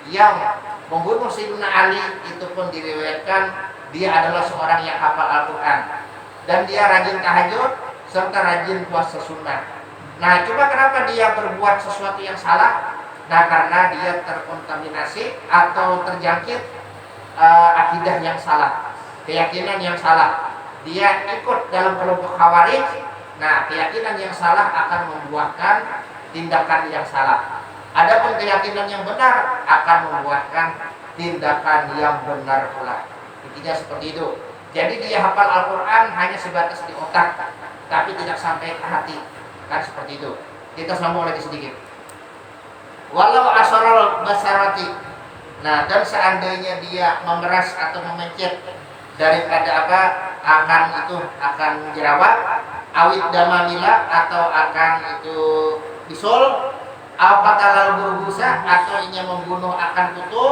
yang membunuh Sayyidina Ali itu pun diriwayatkan dia adalah seorang yang hafal Al-Quran dan dia rajin tahajud serta rajin puasa sunnah. Nah coba kenapa dia berbuat sesuatu yang salah? Nah karena dia terkontaminasi atau terjangkit akidah yang salah, keyakinan yang salah. Dia ikut dalam kelompok Khawarij. Nah keyakinan yang salah akan membuahkan tindakan yang salah. Adapun keyakinan yang benar akan membuahkan tindakan yang benar pula. Intinya seperti itu. Jadi dia hafal Al-Quran hanya sebatas di otak, tapi tidak sampai ke hati. Kan seperti itu. Kita sambung lagi sedikit. Walau asharul basarati. Nah, dan seandainya dia memeras atau memencet daripada apa? Akan jerawat, awit damamila atau akan itu bisul, apakah berbusa atau ingin membunuh akan kutu.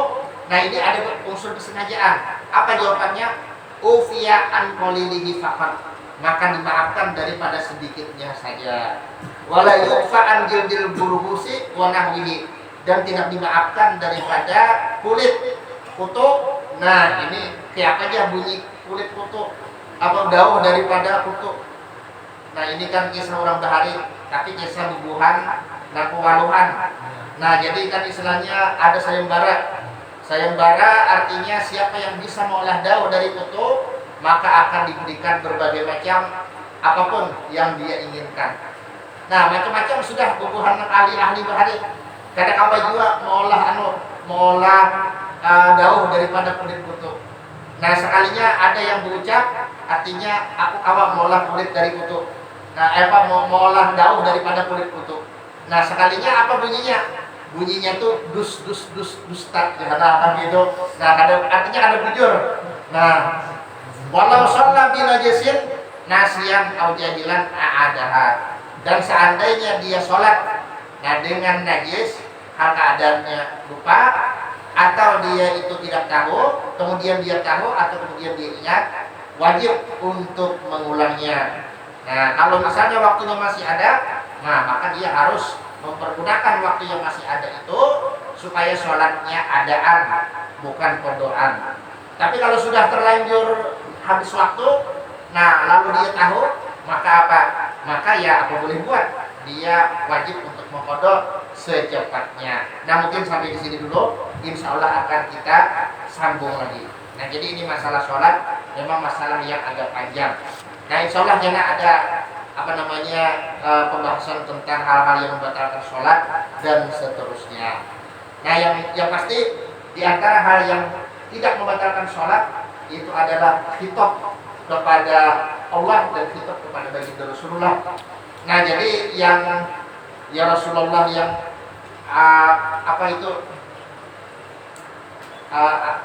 Nah ini ada unsur kesengajaan. Apa jawabannya? Ufiya an qalilihi faqat, maka dimaafkan daripada sedikitnya saja. Wala yufa an jildil burbusi wa nahwihi, dan tidak dimaafkan daripada kulit kutu. Nah ini kayak aja bunyi kulit kutu atau daun daripada kutu. Nah ini kan kisah orang bahari, tapi kisah bubuhan dan pewaluhan. Nah jadi kan istilahnya ada sayembara. Sayembara artinya siapa yang bisa mengolah daun dari kutu, maka akan diberikan berbagai macam apapun yang dia inginkan. Nah macam-macam sudah bubuhan ahli-ahli bahari. Kadang kala juga mengolah daun daripada kulit kutu. Nah sekalinya ada yang berucap, artinya aku awak mengolah kulit dari kutu. Nah mau mengolah daun daripada kulit kutu. Nah sekalinya apa bunyinya? Bunyinya tuh dus tak karena gitu. Nah artinya ada bujur. Nah walau shalla bi najasin nasiyan au jahilan a'adaha, dan seandainya dia sholat nah dengan najis hal keadaannya lupa atau dia itu tidak tahu, kemudian dia tahu atau kemudian dia ingat, wajib untuk mengulangnya. Nah kalau misalnya waktunya masih ada, nah maka dia harus mempergunakan waktu yang masih ada itu supaya sholatnya adaan, bukan kodoan. Tapi kalau sudah terlanjur habis waktu, nah lalu dia tahu, maka apa? Maka ya apa boleh buat? Dia wajib untuk mengkodok secepatnya. Nah mungkin sampai di sini dulu. Insya Allah akan kita sambung lagi. Nah jadi ini masalah sholat memang masalah yang agak panjang. Nah insya Allah jangan ada pembahasan tentang hal-hal yang membatalkan sholat dan seterusnya. Nah yang pasti di antara hal yang tidak membatalkan sholat itu adalah khitab kepada Allah dan khitab kepada baginda Rasulullah. Nah jadi yang ya Rasulullah yang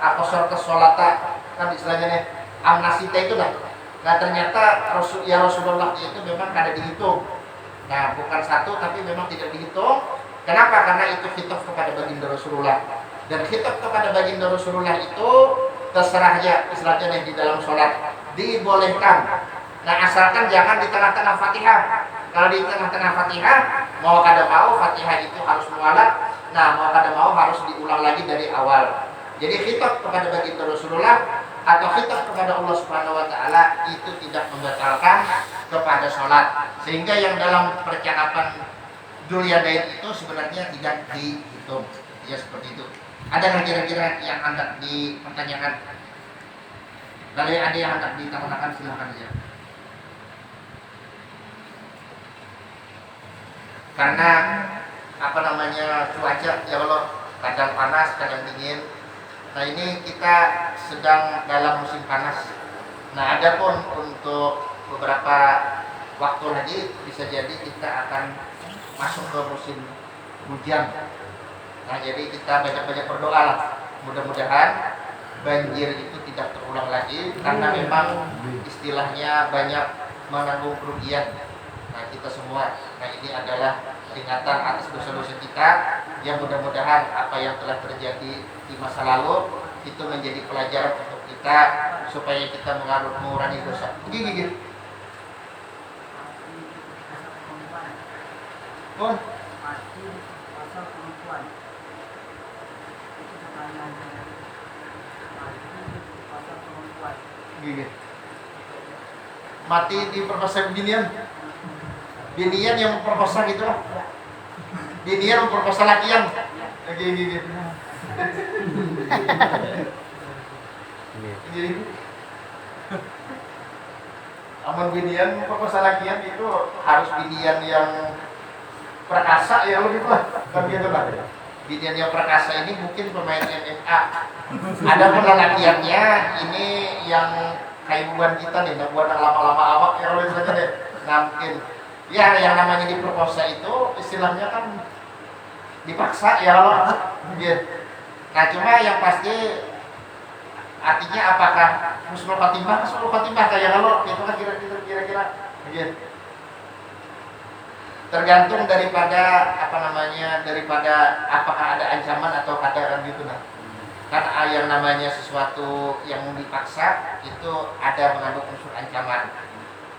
akosor kesolata kan istilahnya nih amnasita itu lah. Nah ternyata Rasulullah itu memang kada dihitung. Nah bukan satu tapi memang tidak dihitung. Kenapa? Karena itu khitab kepada baginda Rasulullah. Dan khitab kepada baginda Rasulullah itu terserahnya istilahnya di dalam sholat dibolehkan. Nah asalkan jangan di tengah-tengah Fatihah. Kalau di tengah-tengah Fatihah mau kada mau Fatihah itu harus mualat. Nah mau kada mau harus diulang lagi dari awal. Jadi khitab kepada baginda Rasulullah atau khitab kepada Allah Subhanahu wa taala itu tidak membatalkan kepada sholat. Sehingga yang dalam percakapan Dzuliyadain itu sebenarnya tidak dihitung. Ya seperti itu. Ada yang kira-kira yang hendak dipertanyakan? Kalau ada yang hendak ditanyakan silakan saja. Karena cuaca ya Allah kadang panas, kadang dingin. Nah ini kita sedang dalam musim panas. Nah adapun untuk beberapa waktu lagi bisa jadi kita akan masuk ke musim hujan. Nah jadi kita banyak-banyak berdoa lah. Mudah-mudahan banjir itu tidak terulang lagi karena memang istilahnya banyak menanggung kerugian. Nah kita semua. Nah ini adalah peringatan atas dosa-dosa kita yang mudah-mudahan apa yang telah terjadi di masa lalu itu menjadi pelajaran untuk kita supaya kita mengurangi dosa. Gigi. Pun gigi. Mati diperkosa binian. Binian yang memperkosa gitu lah. Binian memperkosa lakian. Gigi. Gigi. Amun binian memperkosa lakian itu harus binian yang perkasa ya gitu lah. Kan gitu lah. Binian yang perkasa ini mungkin pemain MMA. Ada pun lelakiannya ini yang kaibuan kita nih, buat lama-lama awak ya kalau misalnya deh. Nah mungkin ya yang namanya diperkosa itu istilahnya kan dipaksa ya loh. Nah cuma yang pasti artinya apakah husnul khotimah kayak kalau itu kan kira-kira gitu. Tergantung daripada daripada apakah ada ancaman atau keadaan gitu nah. Karena yang namanya sesuatu yang dipaksa itu ada mengandung unsur ancaman.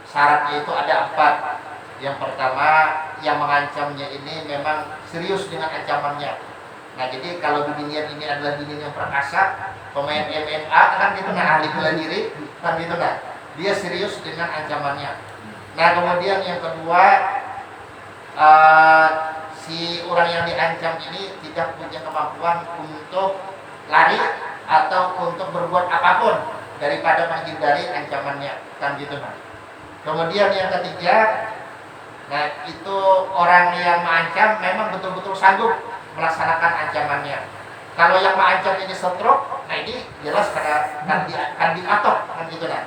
Syaratnya itu ada 4. Yang pertama, yang mengancamnya ini memang serius dengan ancamannya. Nah jadi kalau binian ini adalah binian yang perkasa, pemain MMA kan gitu nah, ahli bela diri kan gitu nah, dia serius dengan ancamannya. Nah kemudian yang kedua, si orang yang diancam ini tidak punya kemampuan untuk lari atau untuk berbuat apapun daripada menghindari ancamannya kan gitu nah. Kemudian yang ketiga, nah itu orang yang mengancam memang betul-betul sanggup melaksanakan ancamannya. Kalau yang mengancam ini stroke, nah ini jelas kan diatok kan gitu nah.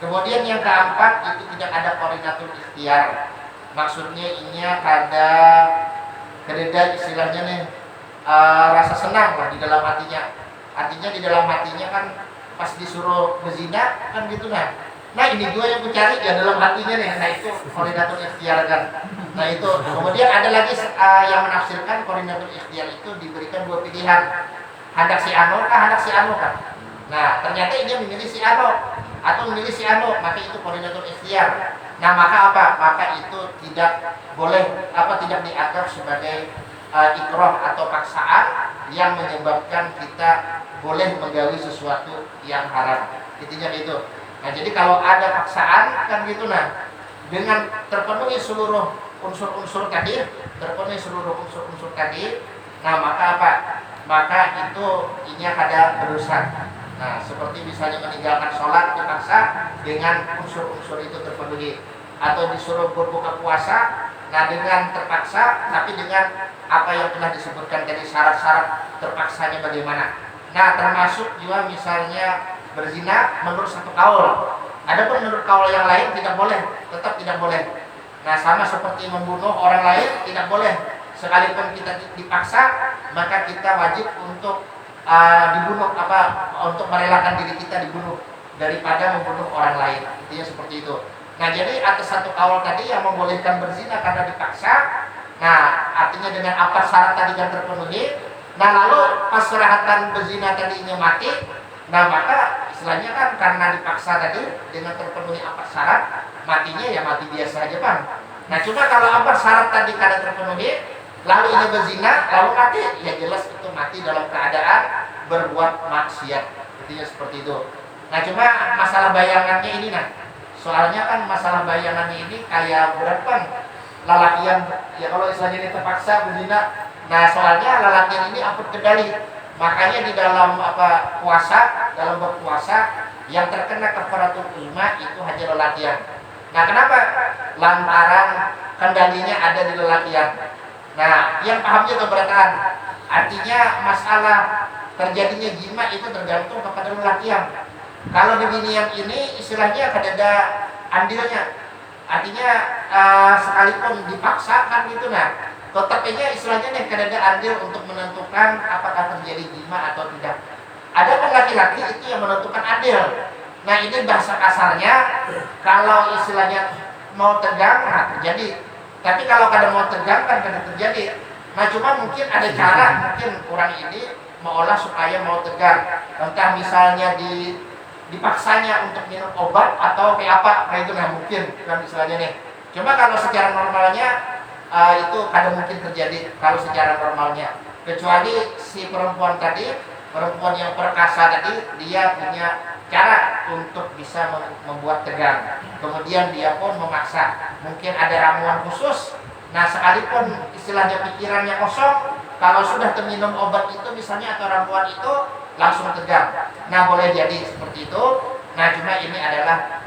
Kemudian yang keempat itu tidak ada koordinator ikhtiar. Maksudnya ini ada kededa istilahnya nih rasa senang lah di dalam hatinya. Artinya di dalam hatinya kan pas disuruh berzina kan gitu nah. Nah ini juga yang mencari ya dalam hatinya nih. Nah itu koordinator ikhtiar kan. Nah itu kemudian ada lagi yang menafsirkan koordinator ikhtiar itu diberikan 2 pilihan. Hendak si Ano kah, hendak si Ano kan. Nah ternyata dia memilih si Ano atau memilih si Ano, maka itu koordinator ikhtiar. Nah maka apa? Maka itu tidak boleh tidak dianggap sebagai ikroh atau paksaan yang menyebabkan kita boleh menggawi sesuatu yang haram. Intinya itu. Nah jadi kalau ada paksaan kan gitu nah, dengan terpenuhi seluruh unsur-unsur tadi, nah maka apa? Maka itu ini ada berdosa. Nah seperti misalnya meninggalkan sholat dipaksa dengan unsur-unsur itu terpenuhi, atau disuruh berbuka puasa, nah dengan terpaksa tapi dengan apa yang telah disebutkan dari syarat-syarat terpaksanya bagaimana. Nah termasuk juga misalnya berzina menurut satu kaul. Adapun menurut kaul yang lain tidak boleh, tetap tidak boleh. Nah sama seperti membunuh orang lain tidak boleh. Sekalipun kita dipaksa, maka kita wajib untuk dibunuh untuk merelakan diri kita dibunuh daripada membunuh orang lain. Intinya seperti itu. Nah jadi atas satu kaul tadi yang membolehkan berzina karena dipaksa. Nah artinya dengan apa syarat tadi yang terpenuhi. Nah lalu pas serahatan berzina tadinya mati. Nah maka istilahnya kan karena dipaksa tadi dengan terpenuhi apa syarat, matinya ya mati biasa aja bang. Nah cuma kalau apa syarat tadi kada terpenuhi, lalu ini berzina lalu mati, ya jelas itu mati dalam keadaan berbuat maksiat. Intinya seperti itu. Nah cuma masalah bayangannya ini nah, soalnya kan masalah bayangannya ini kayak berapa lalakian ya kalau istilahnya ini terpaksa berzina. Nah soalnya lalakian ini ampun kendali. Makanya di dalam dalam berpuasa yang terkena kafaratul uzma itu hanya lelakian. Nah kenapa? Lantaran kendalinya ada di lelakian. Nah yang pahamnya keberatan. Artinya masalah terjadinya jima itu tergantung kepada lelakian. Kalau di binian ini istilahnya ada andilnya. Artinya sekalipun dipaksakan gitu nah, tetapnya istilahnya nih ada andil untuk menentukan apakah terjadi jima atau tidak. Ada laki-laki itu yang menentukan adil. Nah ini bahasa kasarnya, kalau istilahnya mau tegang, nah terjadi. Tapi kalau kada mau tegang kan kada terjadi. Nah cuma mungkin ada cara, mungkin orang ini mengolah supaya mau tegang. Entah misalnya dipaksanya untuk minum obat atau kayak apa, nah itu nah mungkin kan istilahnya nih. Cuma kalau secara normalnya itu kadang mungkin terjadi kalau secara normalnya, kecuali si perempuan tadi, perempuan yang perkasa tadi, dia punya cara untuk bisa membuat tegang, kemudian dia pun memaksa, mungkin ada ramuan khusus. Nah sekalipun istilahnya pikirannya kosong, kalau sudah terminum obat itu misalnya atau ramuan itu langsung tegang. Nah boleh jadi seperti itu. Nah cuma ini adalah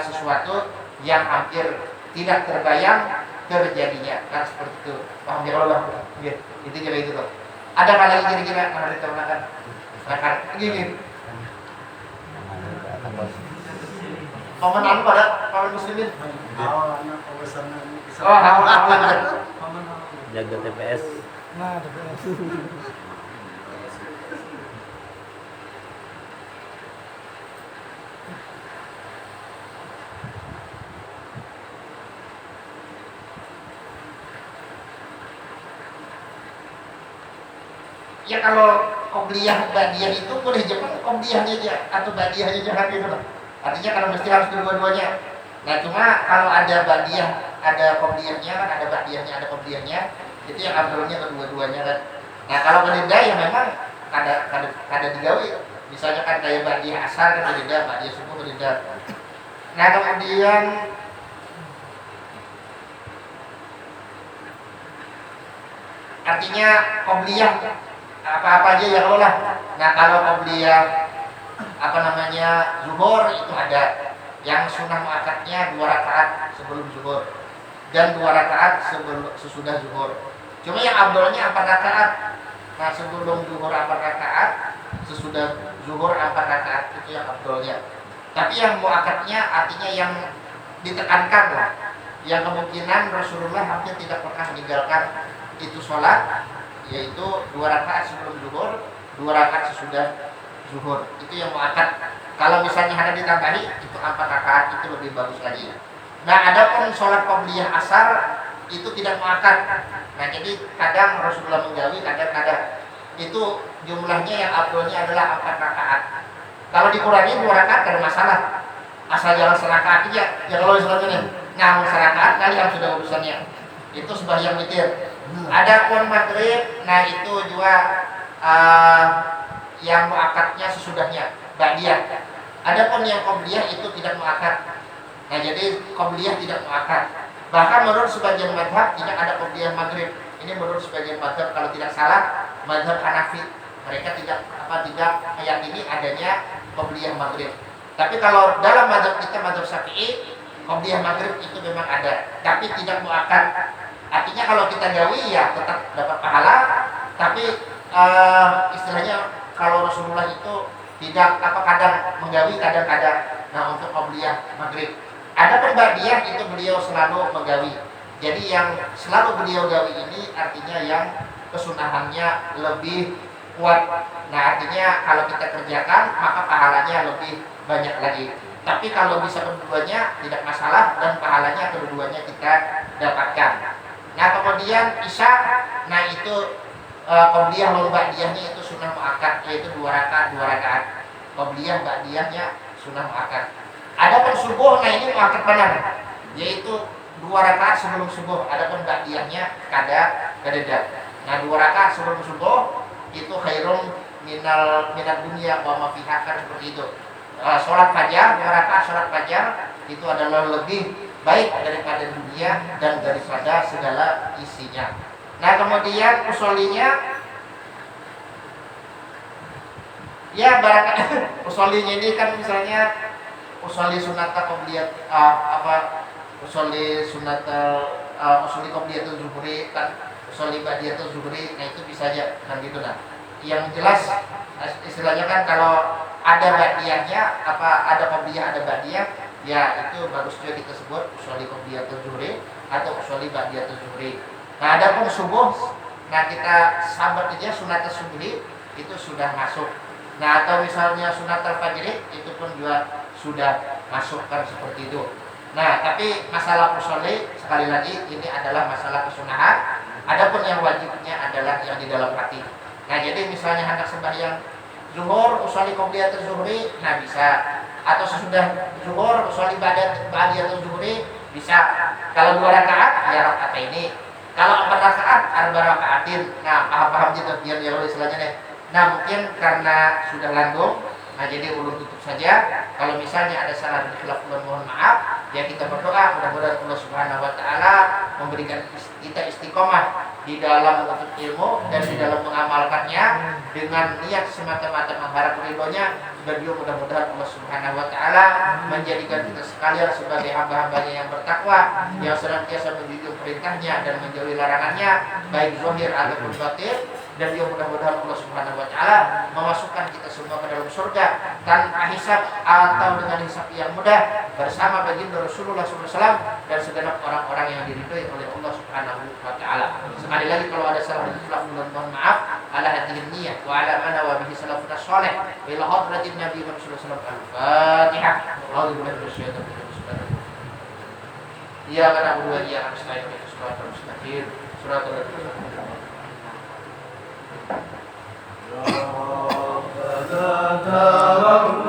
sesuatu yang hampir tidak terbayang terjadinya. Nah seperti itu. Paham ya kalau lah? Itu kira itu tuh. Ada kan lagi kira-kira yang harus diterangkan? Silakan. Gini. Paman pada paman muslimin. Oh, awal. Jaga TPS. Nah, TPS. Ya kalau qobliyah badiah itu boleh jangan qobliyahnya aja atau badiahnya jangan gitu loh. Artinya kalau mesti harus dua-duanya. Nah cuma kalau ada badiah, ada qobliyahnya kan, ada badiahnya, ada qobliyahnya, itu yang abdulnya kedua-duanya kan. Nah kalau beda ya memang ada digawi. Misalnya kan kayak badiah asar kan beda, badiah subuh beda. Nah kemudian artinya qobliyah apa-apa aja ya kalau lah. Nah kalau qobliyah zuhur itu ada yang sunnah muakkadnya 2 rakaat sebelum zuhur dan 2 rakaat sesudah zuhur. Cuma yang abdulnya 4 rakaat. Nah sebelum zuhur 4 rakaat, sesudah zuhur 4 rakaat itu yang abdulnya. Tapi yang muakkadnya artinya yang ditekankan lah, yang kemungkinan Rasulullah hampir tidak pernah meninggalkan itu sholat, yaitu 2 rakaat sebelum zuhur, 2 rakaat sesudah zuhur. Itu yang muakkad. Kalau misalnya ada ditambahi itu 4 rakaat, itu lebih bagus lagi. Nah, adapun sholat qobliyah asar itu tidak muakkad. Nah, jadi kadang Rasulullah menggawi, kadang-kadang itu jumlahnya yang abdulnya adalah 4 rakaat. Kalau dikurangi 2 rakaat ada masalah. Asal jangan serakaat aja. Ya kalau misalnya nih, nah serakaat kali yang sudah urusannya. Itu sembahyang witir. Adapun maghrib, nah itu juga yang muakkadnya sesudahnya ba'diyah. Adapun yang qobliyah itu tidak muakkad. Nah jadi qobliyah tidak muakkad. Bahkan menurut sebagian mazhab tidak ada qobliyah maghrib. Ini menurut sebagian mazhab kalau tidak salah mazhab Hanafi. Mereka tidak meyakini adanya qobliyah maghrib. Tapi kalau dalam mazhab kita mazhab Syafi'i, qobliyah maghrib itu memang ada, tapi tidak muakkad. Artinya kalau kita gawi ya tetap dapat pahala, tapi istilahnya kalau Rasulullah itu tidak kadang menggawi kadang-kadang. Nah untuk qobliyah maghrib, ada ba'diyah itu beliau selalu menggawi. Jadi yang selalu beliau gawi ini artinya yang kesunahannya lebih kuat. Nah artinya kalau kita kerjakan maka pahalanya lebih banyak lagi. Tapi kalau bisa keduanya tidak masalah dan pahalanya keduanya kita dapatkan. Nah kemudian isya, nah itu qobliyah lalu ba'diyahnya itu sunnah muakkad, yaitu 2 rakaat. Qobliyah ba'diyahnya sunnah muakkad. Adapun subuh, nah ini muakkad benar, yaitu 2 rakaat sebelum subuh. Adapun ba'diyahnya kada. Nah 2 rakaat sebelum subuh itu khairum minat dunia wa ma fiha, kan seperti itu. Sholat fajar, 2 rakaat sholat fajar itu adalah lebih baik daripada dunia dan daripada segala isinya. Nah kemudian usolinya, ya barangkali usolinya ini kan misalnya usoli sunat qobliyah usoli sunat usoli qobliyatul zuhri kan, usoli ba'diyatul zuhri, nah itu bisa aja kan gitu. Nah yang jelas istilahnya kan kalau ada ba'diyahnya, ada qobliyah ada ba'diyah, ya itu bagus juga kita sebut usoli qobliyatul zuhri atau usoli ba'diyatul zuhri. Nah adapun subuh, nah kita sambat aja sunat subuhi itu sudah masuk. Nah atau misalnya sunat al-fajri itu pun juga sudah masuk kan seperti itu. Nah tapi masalah usoli sekali lagi ini adalah masalah kesunahan. Adapun yang wajibnya adalah yang di dalam hati. Nah jadi misalnya hendak sembahyang zuhur usolli qobliyatul zuhri, nah bisa. Atau sesudah zuhur usolli ba'diyatul zuhri, bisa. Kalau 2 rakaat ya rakaat ini. Kalau 4 rakaat arba rakaatin. Nah, paham gitu biar istilahnya deh. Nah, mungkin karena sudah langgeng, nah jadi ulun tutup saja. Kalau misalnya ada salah dan khilaf, mohon maaf. Ya kita berdoa mudah-mudahan Allah Subhanahu wa taala memberikan kita istiqomah di dalam menuntut ilmu dan di dalam mengamalkannya dengan niat semata-mata mengharap ridhonya, dan juga mudah-mudahan Allah Subhanahu wa taala menjadikan kita sekalian sebagai hamba-hambanya yang bertakwa, yang senantiasa menjunjung perintahnya dan menjauhi larangannya, baik zahir ataupun batin. Dan juga mudah-mudahan Allah Subhanahu wa taala memasukkan kita semua ke dalam surga tanpa hisab atau dengan hisab yang mudah bersama baginda Rasulullah SAW dan segenap orang-orang yang diridhoi oleh Allah Subhanahu wa taala. Sekali lagi kalau ada salah dan khilaf, mohon maaf. Ala hadhihi niyyah wa ala man wa bihi salafun salih ila hadratin Nabi Muhammad sallallahu alaihi wasallam. Al-Fatihah. A'udzu billahi minasyaitonir rajim. Ya kana Abu wa ya nasta'in bi siratal mustaqim. Siratal ladzina an'amta 'alaihim.